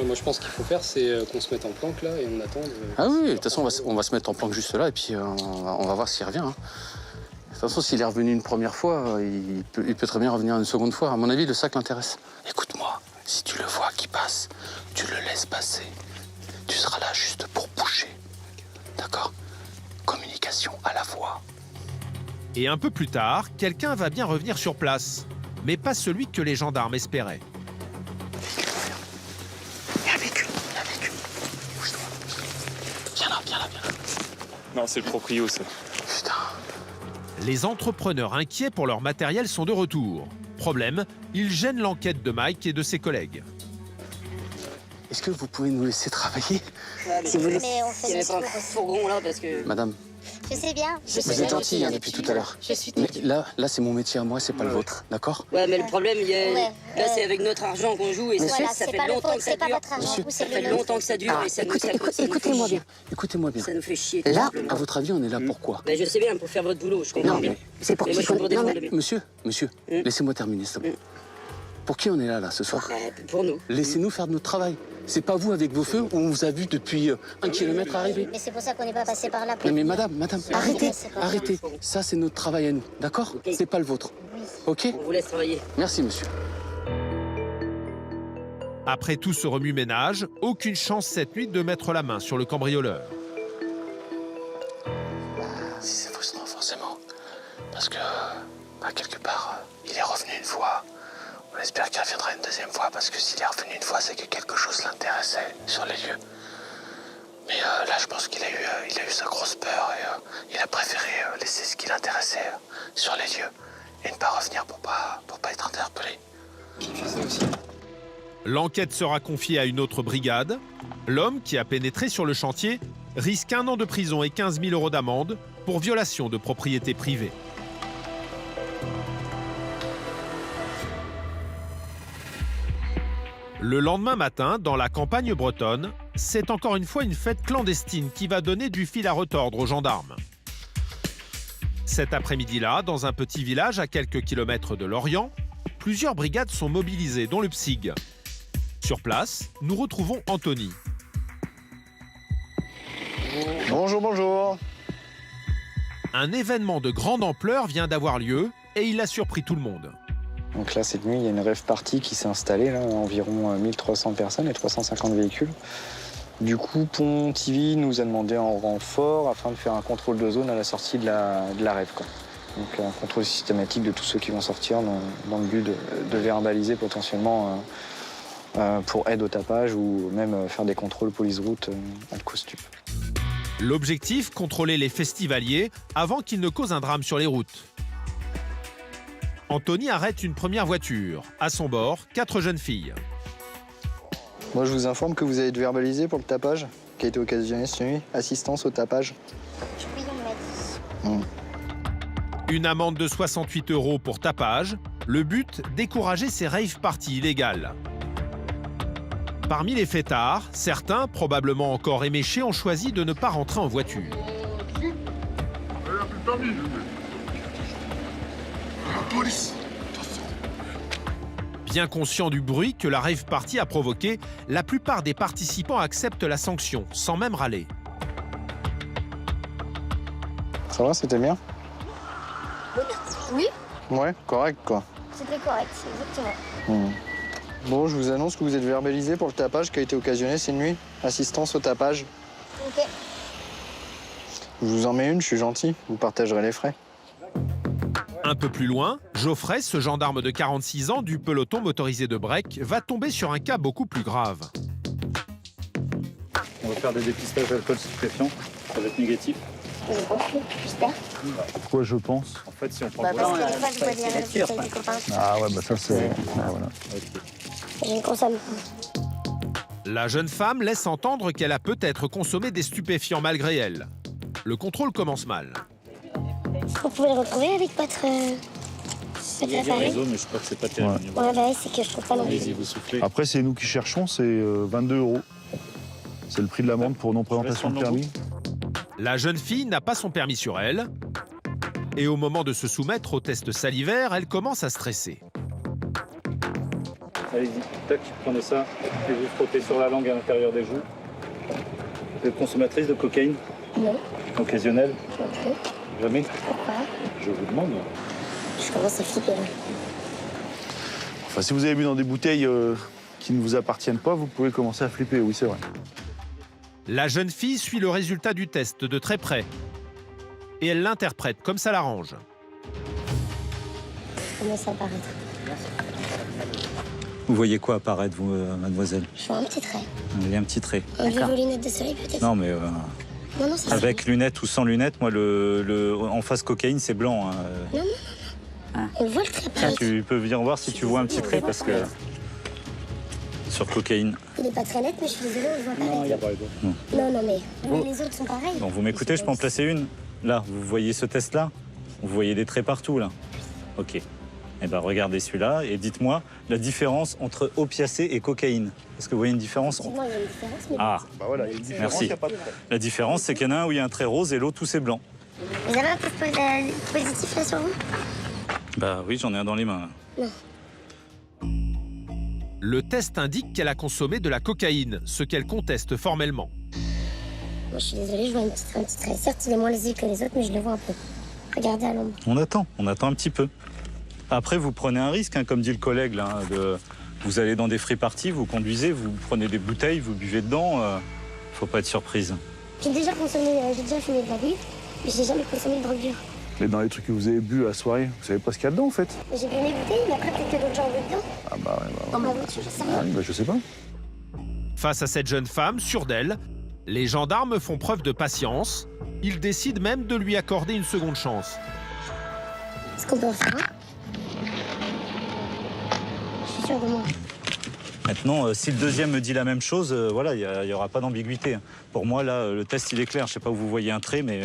Speaker 7: Moi, je pense qu'il faut faire, c'est qu'on se mette en planque là et on attend.
Speaker 6: Ah oui, de toute façon, on va se mettre en planque juste là et puis on va voir s'il revient. Hein. De toute façon, s'il est revenu une première fois, il peut très bien revenir une seconde fois. À mon avis, le sac l'intéresse. Écoute-moi, si tu le vois qui passe, tu le laisses passer. Tu seras là juste pour boucher. D'accord? Communication à la voix.
Speaker 1: Et un peu plus tard, quelqu'un va bien revenir sur place. Mais pas celui que les gendarmes espéraient.
Speaker 6: Viens un véhicule. Bouge-toi. Viens là.
Speaker 4: Non, c'est le proprio, ça.
Speaker 6: Putain.
Speaker 1: Les entrepreneurs inquiets pour leur matériel sont de retour. Problème, ils gênent l'enquête de Mike et de ses collègues.
Speaker 6: Est-ce que vous pouvez nous laisser travailler?
Speaker 5: Si vous voulez,
Speaker 21: Mais on fait
Speaker 5: il y
Speaker 21: des
Speaker 5: avait pas un
Speaker 21: tours.
Speaker 5: fourgon là parce que...
Speaker 6: Madame,
Speaker 21: Je sais bien.
Speaker 6: vous êtes gentille depuis tout à l'heure.
Speaker 5: Je suis
Speaker 6: Mais là c'est mon métier à moi, c'est pas le vôtre, d'accord?
Speaker 5: Ouais, mais le problème,
Speaker 21: Ouais,
Speaker 5: là, c'est avec notre argent qu'on joue et
Speaker 21: Voilà,
Speaker 5: ça
Speaker 21: c'est
Speaker 5: fait
Speaker 21: pas le
Speaker 5: longtemps
Speaker 21: vôtre,
Speaker 5: que ça
Speaker 21: c'est pas
Speaker 5: dure.
Speaker 21: votre argent,
Speaker 6: Monsieur,
Speaker 21: vous,
Speaker 5: Ça
Speaker 21: c'est
Speaker 5: fait
Speaker 21: le nôtre.
Speaker 5: longtemps que ça dure et ça nous fait
Speaker 6: Écoutez-moi
Speaker 5: chier.
Speaker 6: bien. Écoutez-moi bien.
Speaker 5: Ça nous fait chier. tout
Speaker 6: Là,
Speaker 5: simplement.
Speaker 6: à votre avis, on est là pourquoi?
Speaker 5: Ben, je sais bien, pour faire votre boulot, je comprends
Speaker 6: Non,
Speaker 5: bien.
Speaker 6: mais c'est pour
Speaker 5: Mais
Speaker 6: qui
Speaker 5: moi, je suis pour défendre le bien.
Speaker 6: Monsieur, laissez-moi terminer, s'il te plaît. Pour qui on est là ce soir?
Speaker 5: Pour nous.
Speaker 6: Laissez-nous faire notre travail. C'est pas vous avec vos feux, on vous a vu depuis 1 kilomètre arriver.
Speaker 21: Mais c'est pour ça qu'on n'est pas passé par là.
Speaker 6: Non mais madame, arrêtez.
Speaker 21: Arrêtez.
Speaker 6: Ça, c'est notre travail à nous, d'accord? C'est pas le vôtre. Ok?
Speaker 5: On vous laisse travailler.
Speaker 6: Merci, monsieur.
Speaker 1: Après tout ce remue-ménage, aucune chance cette nuit de mettre la main sur le cambrioleur.
Speaker 6: Si c'est frustrant, forcément. Parce que, quelque part, il est revenu une fois. On espère qu'il reviendra une deuxième fois, parce que s'il est revenu une fois, c'est que quelque chose l'intéressait sur les lieux. Mais là, je pense qu'il a eu sa grosse peur et il a préféré laisser ce qui l'intéressait sur les lieux et ne pas revenir pour pas être interpellé.
Speaker 1: L'enquête sera confiée à une autre brigade. L'homme qui a pénétré sur le chantier risque 1 an de prison et 15 000 € d'amende pour violation de propriété privée. Le lendemain matin, dans la campagne bretonne, c'est encore une fois une fête clandestine qui va donner du fil à retordre aux gendarmes. Cet après-midi-là, dans un petit village à quelques kilomètres de Lorient, plusieurs brigades sont mobilisées, dont le PSIG. Sur place, nous retrouvons Anthony.
Speaker 13: Bonjour.
Speaker 1: Un événement de grande ampleur vient d'avoir lieu et il a surpris tout le monde.
Speaker 13: Donc là, cette nuit, il y a une rave party qui s'est installée, là, environ 1300 personnes et 350 véhicules. Du coup, Pont-TV nous a demandé en renfort afin de faire un contrôle de zone à la sortie de la rave, quoi. Donc un contrôle systématique de tous ceux qui vont sortir dans le but de verbaliser potentiellement pour aide au tapage ou même faire des contrôles police-route alcostup.
Speaker 1: L'objectif, contrôler les festivaliers avant qu'ils ne causent un drame sur les routes. Anthony arrête une première voiture. À son bord, 4 jeunes filles.
Speaker 13: Moi, je vous informe que vous allez être verbalisé pour le tapage qui a été occasionné cette nuit. Assistance au tapage.
Speaker 21: Oui, on m'a dit.
Speaker 1: Une amende de 68 € pour tapage. Le but, décourager ces rave parties illégales. Parmi les fêtards, certains, probablement encore éméchés, ont choisi de ne pas rentrer en voiture.
Speaker 17: La police.
Speaker 1: Bien conscient du bruit que la rave party a provoqué, la plupart des participants acceptent la sanction, sans même râler.
Speaker 13: Ça va, c'était bien?
Speaker 21: Oui,
Speaker 13: Ouais, correct, quoi.
Speaker 21: c'était correct, exactement.
Speaker 13: Bon, je vous annonce que vous êtes verbalisé pour le tapage qui a été occasionné cette nuit. Assistance au tapage.
Speaker 21: Ok.
Speaker 13: Je vous en mets une, je suis gentil. Vous partagerez les frais.
Speaker 1: Un peu plus loin, Geoffrey, ce gendarme de 46 ans du peloton motorisé de Brec, va tomber sur un cas beaucoup plus grave.
Speaker 23: On va faire des dépistages d'alcool stupéfiant. Ça va être négatif.
Speaker 21: J'espère.
Speaker 23: Pourquoi je pense? En fait, si on prend
Speaker 21: Parce que des fois, je vois bien la bouteille du copain.
Speaker 23: Ah ouais, bah ça c'est... voilà.
Speaker 21: Je ne consomme.
Speaker 1: La jeune femme laisse entendre qu'elle a peut-être consommé des stupéfiants malgré elle. Le contrôle commence mal.
Speaker 21: Vous pouvez le retrouver avec votre
Speaker 23: Il y a des
Speaker 21: appareil?
Speaker 23: réseaux, mais je crois que c'est pas terrible.
Speaker 21: Ouais, bah oui, c'est que je trouve pas non plus.
Speaker 23: Allez-y, vous soufflez. Après, c'est nous qui cherchons, c'est 22 €. C'est le prix de l'amende pour non-présentation de permis.
Speaker 1: La jeune fille n'a pas son permis sur elle. Et au moment de se soumettre au test salivaire, elle commence à stresser.
Speaker 23: Allez-y, tac, prenez ça et vous frottez sur la langue à l'intérieur des joues. Vous êtes consommatrice de cocaïne?
Speaker 21: Non.
Speaker 23: Occasionnelle?
Speaker 21: Ok.
Speaker 23: Jamais?
Speaker 21: Pourquoi?
Speaker 23: Je vous demande.
Speaker 21: Je commence à flipper.
Speaker 23: Enfin, si vous avez bu dans des bouteilles qui ne vous appartiennent pas, vous pouvez commencer à flipper, oui, c'est vrai.
Speaker 1: La jeune fille suit le résultat du test de très près. Et elle l'interprète comme ça l'arrange.
Speaker 21: Comment ça apparaître?
Speaker 12: Vous voyez quoi apparaître, vous, mademoiselle?
Speaker 21: Je vois un petit trait.
Speaker 12: Il y a un petit trait.
Speaker 21: On dit vos lunettes de soleil peut-être?
Speaker 12: Non, mais
Speaker 21: Non, c'est
Speaker 12: avec lunettes ou sans lunettes, moi, en face cocaïne, c'est blanc. Hein.
Speaker 21: Non. On voit le trait apparaître.
Speaker 12: Tu peux venir voir si tu vois un petit trait, parce que sur cocaïne.
Speaker 21: Il est pas très net, mais je suis désolée, on le voit pas.
Speaker 23: Non, il n'y a pas
Speaker 21: Non, mais les autres sont pareils.
Speaker 12: Bon, vous m'écoutez, je peux en placer une. Là, vous voyez ce test-là? Vous voyez des traits partout, là? Ok. Eh bien, regardez celui-là et dites-moi la différence entre opiacé et cocaïne. Est-ce que vous voyez une différence?
Speaker 21: Effectivement, il y a une différence, mais...
Speaker 12: Ah,
Speaker 23: bah voilà, il y a une différence,
Speaker 12: merci.
Speaker 23: il y a pas de trait.
Speaker 12: La différence, c'est qu'il y en a un où il y a un trait rose et l'autre où c'est blanc.
Speaker 21: Vous avez un test positif là sur vous?
Speaker 12: Bah oui, j'en ai un dans les mains.
Speaker 21: Non.
Speaker 1: Le test indique qu'elle a consommé de la cocaïne, ce qu'elle conteste formellement.
Speaker 21: Moi, je suis désolée, je vois un petit trait. Certes, il est moins lisible que les autres, mais je le vois un peu. Regardez à l'ombre.
Speaker 12: On attend un petit peu. Après, vous prenez un risque, hein, comme dit le collègue, là, vous allez dans des free-parties, vous conduisez, vous prenez des bouteilles, vous buvez dedans, faut pas être surprise.
Speaker 21: J'ai déjà fumé de la bulle, mais j'ai jamais consommé de drogue dure.
Speaker 23: Mais dans les trucs que vous avez bu à la soirée, vous savez pas ce qu'il y a dedans, en fait?
Speaker 21: J'ai bu mes bouteilles, mais après, peut-être que d'autres gens ont bu dedans.
Speaker 23: Ah bah ouais,
Speaker 21: Dans ma voiture, je sais
Speaker 23: Ah,
Speaker 21: rien.
Speaker 23: bah, je sais pas.
Speaker 1: Face à cette jeune femme, sûre d'elle, les gendarmes font preuve de patience. Ils décident même de lui accorder une seconde chance.
Speaker 21: Est-ce qu'on peut en faire un? Je suis sûre de moi.
Speaker 12: Maintenant, si le deuxième me dit la même chose, voilà, il n'y aura pas d'ambiguïté. Pour moi, là, le test, il est clair. Je sais pas où vous voyez un trait, mais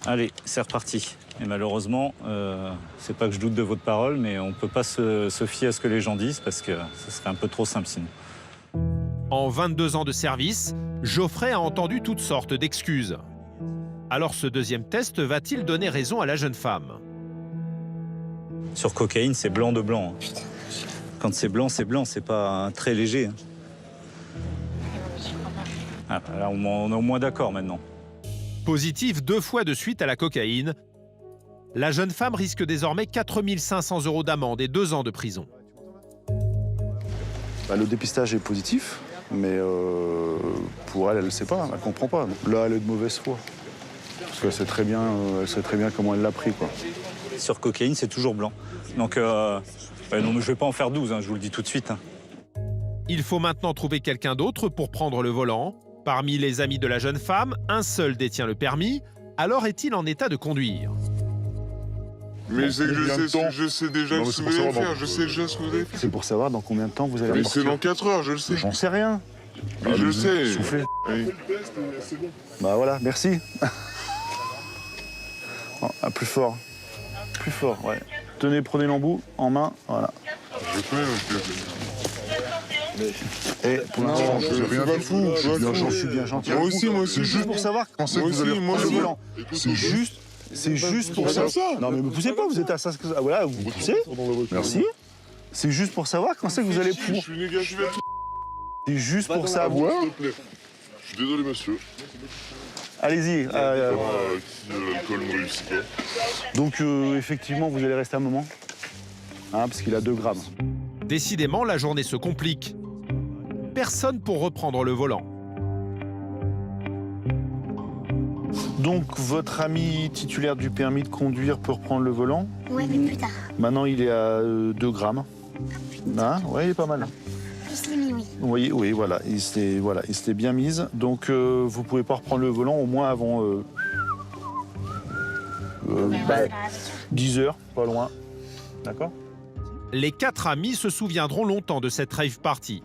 Speaker 12: allez, c'est reparti. Et malheureusement, c'est pas que je doute de votre parole, mais on peut pas se fier à ce que les gens disent, parce que ce serait un peu trop simple sinon.
Speaker 1: En 22 ans de service, Geoffrey a entendu toutes sortes d'excuses. Alors ce deuxième test va-t-il donner raison à la jeune femme?
Speaker 12: Sur cocaïne, c'est blanc de blanc. Quand c'est blanc, c'est pas un trait léger. Hein. Ah, là, on est au moins d'accord maintenant.
Speaker 1: Positive 2 fois de suite à la cocaïne, la jeune femme risque désormais 4 500 € d'amende et 2 ans de prison.
Speaker 23: Bah, le dépistage est positif, mais pour elle, elle ne sait pas, elle ne comprend pas. Donc là, elle est de mauvaise foi. Parce qu'elle sait très bien, comment elle l'a pris, quoi.
Speaker 12: Sur cocaïne, c'est toujours blanc. Donc, non, mais je vais pas en faire 12, hein, je vous le dis tout de suite. Hein.
Speaker 1: Il faut maintenant trouver quelqu'un d'autre pour prendre le volant. Parmi les amis de la jeune femme, un seul détient le permis. Alors est-il en état de conduire?
Speaker 11: Mais c'est que je sais déjà ce que vous allez faire, je sais déjà ce que vous allez faire.
Speaker 23: C'est pour savoir dans combien de temps vous allez
Speaker 11: Mais
Speaker 23: partir.
Speaker 11: c'est dans 4 heures, je le sais.
Speaker 23: J'en sais rien.
Speaker 11: Mais je le sais.
Speaker 23: Soufflez.
Speaker 11: Oui.
Speaker 23: Bah voilà, merci. Oh, ah, plus fort. Plus fort, ouais. Tenez, prenez l'embout en main, voilà.
Speaker 11: Je fais,
Speaker 23: Et pour l'instant,
Speaker 11: je fais pas le fou.
Speaker 23: je suis bien gentil.
Speaker 11: Moi aussi.
Speaker 23: C'est juste pour savoir quand c'est que vous allez reprendre le volant. C'est juste pour savoir. Non, mais me poussez pas, vous êtes à ça. Ah, voilà, vous poussez. Merci. C'est juste pour savoir quand c'est que vous allez pour.
Speaker 11: Je suis négatif.
Speaker 23: C'est juste pour savoir.
Speaker 11: Je suis désolé, monsieur.
Speaker 23: Allez-y.
Speaker 11: L'alcool ne réussit pas.
Speaker 23: Donc, effectivement, vous allez rester un moment. Hein, parce qu'il a 2 grammes.
Speaker 1: Décidément, la journée se complique. Personne pour reprendre le volant.
Speaker 23: Donc, votre ami titulaire du permis de conduire peut reprendre le volant.
Speaker 21: Ouais, mais plus tard.
Speaker 23: Maintenant, il est à 2 grammes. Hein, ouais, il est pas mal.
Speaker 21: Plus les minuit.
Speaker 23: Oui, oui, voilà. Il s'était bien mise. Donc, vous pouvez pas reprendre le volant au moins avant 10 heures, pas loin. D'accord?
Speaker 1: Les 4 amis se souviendront longtemps de cette rave party.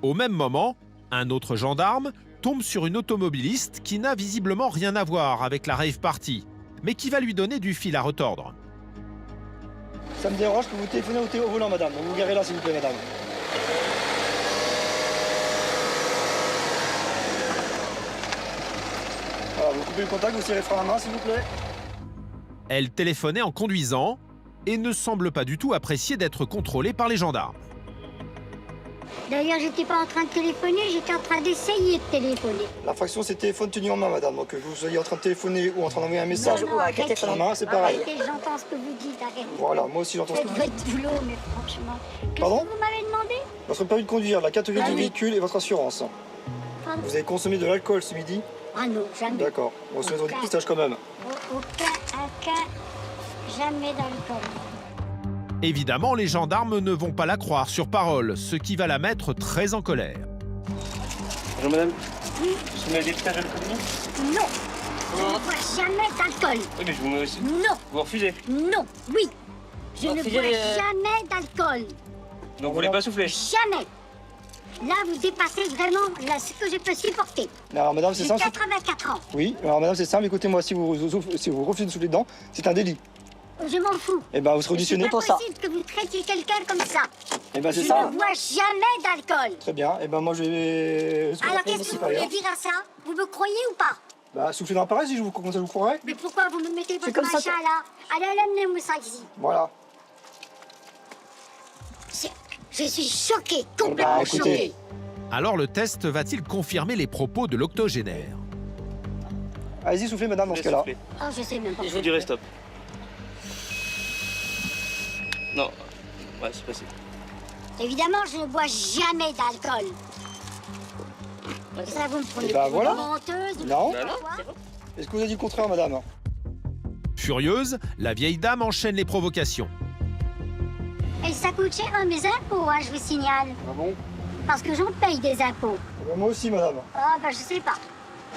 Speaker 1: Au même moment, un autre gendarme, tombe sur une automobiliste qui n'a visiblement rien à voir avec la rave party, mais qui va lui donner du fil à retordre.
Speaker 3: Ça me dérange que vous téléphonez au volant, madame. Vous vous garez là, s'il vous plaît, madame. Voilà, vous coupez le contact, vous tirez le frein à main, s'il vous plaît.
Speaker 1: Elle téléphonait en conduisant et ne semble pas du tout apprécier d'être contrôlée par les gendarmes.
Speaker 21: D'ailleurs, j'étais pas en train de téléphoner, j'étais en train d'essayer de téléphoner.
Speaker 3: L'infraction, c'est téléphone tenu en main, madame. Donc que vous soyez en train de téléphoner ou en train d'envoyer un message ou avec un téléphone en main, c'est pareil.
Speaker 21: Arrêtez, j'entends ce que vous dites, arrêtez.
Speaker 3: Voilà, moi aussi j'entends ce que vous dites.
Speaker 21: Faites votre boulot, mais franchement. Qu'est-ce
Speaker 3: Pardon
Speaker 21: que vous m'avez demandé?
Speaker 3: Votre permis de conduire, la carte grise du véhicule et votre assurance.
Speaker 21: Pardon?
Speaker 3: Vous avez consommé de l'alcool ce midi?
Speaker 21: Ah non, jamais.
Speaker 3: D'accord. On se met au dépistage quand même.
Speaker 21: Aucun, jamais d'alcool.
Speaker 1: Évidemment, les gendarmes ne vont pas la croire sur parole, ce qui va la mettre très en colère.
Speaker 3: Bonjour madame.
Speaker 21: Oui.
Speaker 3: Je vous mets le dépistage alcoolique?
Speaker 21: Non. Je ne bois jamais d'alcool.
Speaker 3: Oui, mais je vous mets aussi.
Speaker 21: Non.
Speaker 3: Vous refusez?
Speaker 21: Non. Oui. Je ne bois jamais d'alcool.
Speaker 3: Donc vous voulez pas souffler?
Speaker 21: Jamais. Là, vous dépassez vraiment ce que je peux supporter.
Speaker 3: Alors madame, c'est
Speaker 21: J'ai
Speaker 3: simple.
Speaker 21: 84 ans.
Speaker 3: Oui, alors madame, c'est simple. Écoutez-moi, si vous refusez de souffler dedans, c'est un délit.
Speaker 21: Je m'en fous.
Speaker 3: Eh ben, vous serez auditionné pour ça.
Speaker 21: C'est impossible que vous traitiez quelqu'un comme ça.
Speaker 3: Eh ben, c'est
Speaker 21: je
Speaker 3: ça.
Speaker 21: ne bois jamais d'alcool.
Speaker 3: Très bien. Eh ben, moi, je vais...
Speaker 21: Alors, qu'est-ce que vous voulez dire à ça? Vous me croyez ou pas?
Speaker 3: Bah, soufflez dans l'appareil, si je vous... Comme ça, je vous croirais.
Speaker 21: Mais pourquoi vous me mettez votre machin là? Allez, amenez-moi ça ici.
Speaker 3: Voilà.
Speaker 21: Je suis choquée, complètement choquée.
Speaker 1: Alors le test va-t-il confirmer les propos de l'octogénaire?
Speaker 3: Allez-y, soufflez, madame, dans ce cas-là.
Speaker 21: Oh, je sais même pas.
Speaker 3: Je vous dirai stop.
Speaker 16: Non, ouais, c'est passé.
Speaker 21: Évidemment, je ne bois jamais d'alcool. Ça, vous me prenez
Speaker 3: Eh ben,
Speaker 21: pour
Speaker 3: voilà.
Speaker 21: une menteuse?
Speaker 3: Non.
Speaker 21: Bah non.
Speaker 3: Est-ce que vous avez dit le contraire, madame?
Speaker 1: Furieuse, la vieille dame enchaîne les provocations.
Speaker 21: Et ça coûte cher à mes impôts, hein, je vous signale.
Speaker 3: Ah bon?
Speaker 21: Parce que j'en paye des impôts.
Speaker 3: Eh ben, moi aussi, madame.
Speaker 21: Ah, bah, je sais pas.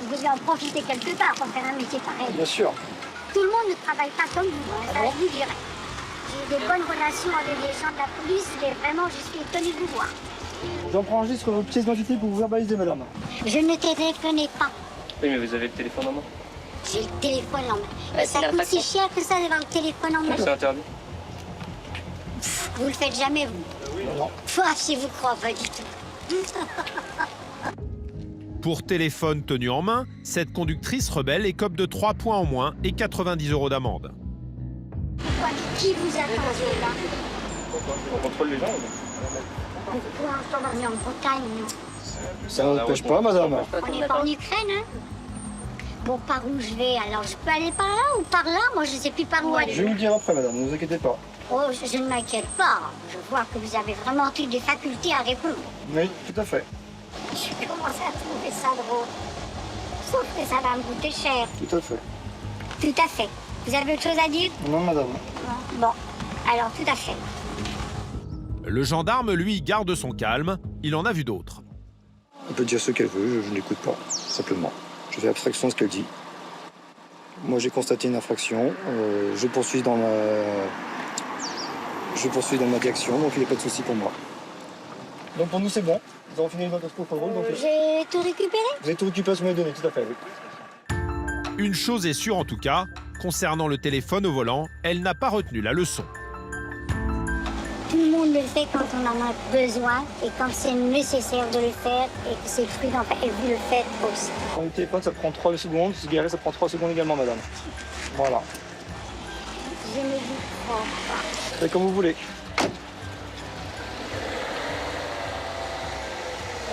Speaker 21: Vous devez en profiter quelque part pour faire un métier pareil.
Speaker 3: Bien sûr.
Speaker 21: Tout le monde ne travaille pas comme vous, hein, ça je vous dirais. J'ai des bonnes relations avec les gens de la police, mais vraiment, je suis étonnée de vous voir.
Speaker 3: J'en prends juste vos pièces d'identité pour vous verbaliser, madame.
Speaker 21: Je ne téléphonais pas.
Speaker 16: Oui, mais vous avez le téléphone en main.
Speaker 21: J'ai le téléphone en main.
Speaker 16: Ouais,
Speaker 21: Ça
Speaker 16: c'est
Speaker 21: coûte si
Speaker 16: l'infraction.
Speaker 21: cher que ça d'avoir le téléphone en main.
Speaker 16: C'est interdit.
Speaker 21: Vous le faites jamais, vous?
Speaker 3: Non.
Speaker 21: Foi, si vous croyez pas du tout.
Speaker 1: Pour téléphone tenu en main, cette conductrice rebelle écope de 3 points en moins et 90 € d'amende.
Speaker 21: Qui vous a posé là?
Speaker 16: On contrôle les gens.
Speaker 21: Pourquoi on est en Bretagne, nous?
Speaker 3: Ça ne n'empêche pas, madame.
Speaker 21: On n'est pas en Ukraine, hein? Bon, par où je vais? Alors, je peux aller par là ou par là? Moi, je ne sais plus par où aller.
Speaker 3: Je vais vous le dire après, madame, ne vous inquiétez pas.
Speaker 21: Oh, je ne m'inquiète pas. Je vois que vous avez vraiment toutes les facultés à répondre.
Speaker 3: Oui, tout à fait.
Speaker 21: Je commence à trouver ça drôle. Sauf que ça va me coûter cher.
Speaker 3: Tout à fait.
Speaker 21: Tout à fait. Vous avez autre chose à dire?
Speaker 3: Non, madame.
Speaker 21: Bon, alors tout à fait.
Speaker 1: Le gendarme, lui, garde son calme. Il en a vu d'autres.
Speaker 3: Elle peut dire ce qu'elle veut, je n'écoute pas, simplement. Je fais abstraction de ce qu'elle dit. Moi, j'ai constaté une infraction. Je poursuis dans ma direction, donc il n'y a pas de souci pour moi. Donc pour nous, c'est bon. Nous avons fini notre contrôle. Donc...
Speaker 21: J'ai tout récupéré?
Speaker 3: Vous avez tout récupéré sur mes données, tout à fait, oui.
Speaker 1: Une chose est sûre en tout cas, concernant le téléphone au volant, elle n'a pas retenu la leçon.
Speaker 21: Tout le monde le fait quand on en a besoin et quand c'est nécessaire de le faire et que c'est prudent. Et vous le faites aussi.
Speaker 3: Quand le téléphone, ça prend 3 secondes. Se garer, ça prend 3 secondes également, madame. Voilà.
Speaker 21: Je ne vous crois pas.
Speaker 3: C'est comme vous voulez.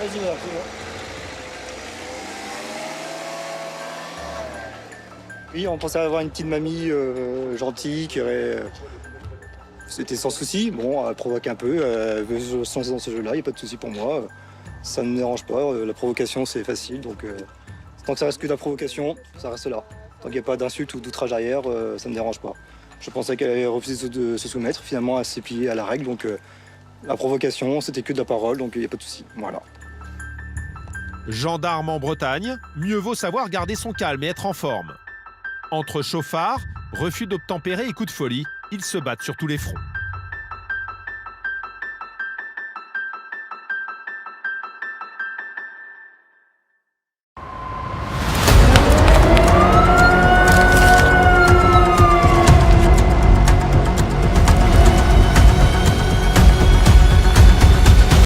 Speaker 3: Allez-y, madame, c'est bon. Oui, on pensait avoir une petite mamie gentille qui aurait... C'était sans souci. Bon, elle provoque un peu, elle veut se lancer dans ce jeu-là, il n'y a pas de souci pour moi. Ça ne me dérange pas, la provocation c'est facile, donc tant que ça reste que de la provocation, ça reste là. Tant qu'il n'y a pas d'insulte ou d'outrage arrière, ça ne me dérange pas. Je pensais qu'elle avait refusé de se soumettre, finalement elle s'est pliée à la règle, donc la provocation c'était que de la parole, donc il n'y a pas de souci. Voilà.
Speaker 1: Gendarme en Bretagne, mieux vaut savoir garder son calme et être en forme. Entre chauffards, refus d'obtempérer et coups de folie, ils se battent sur tous les fronts.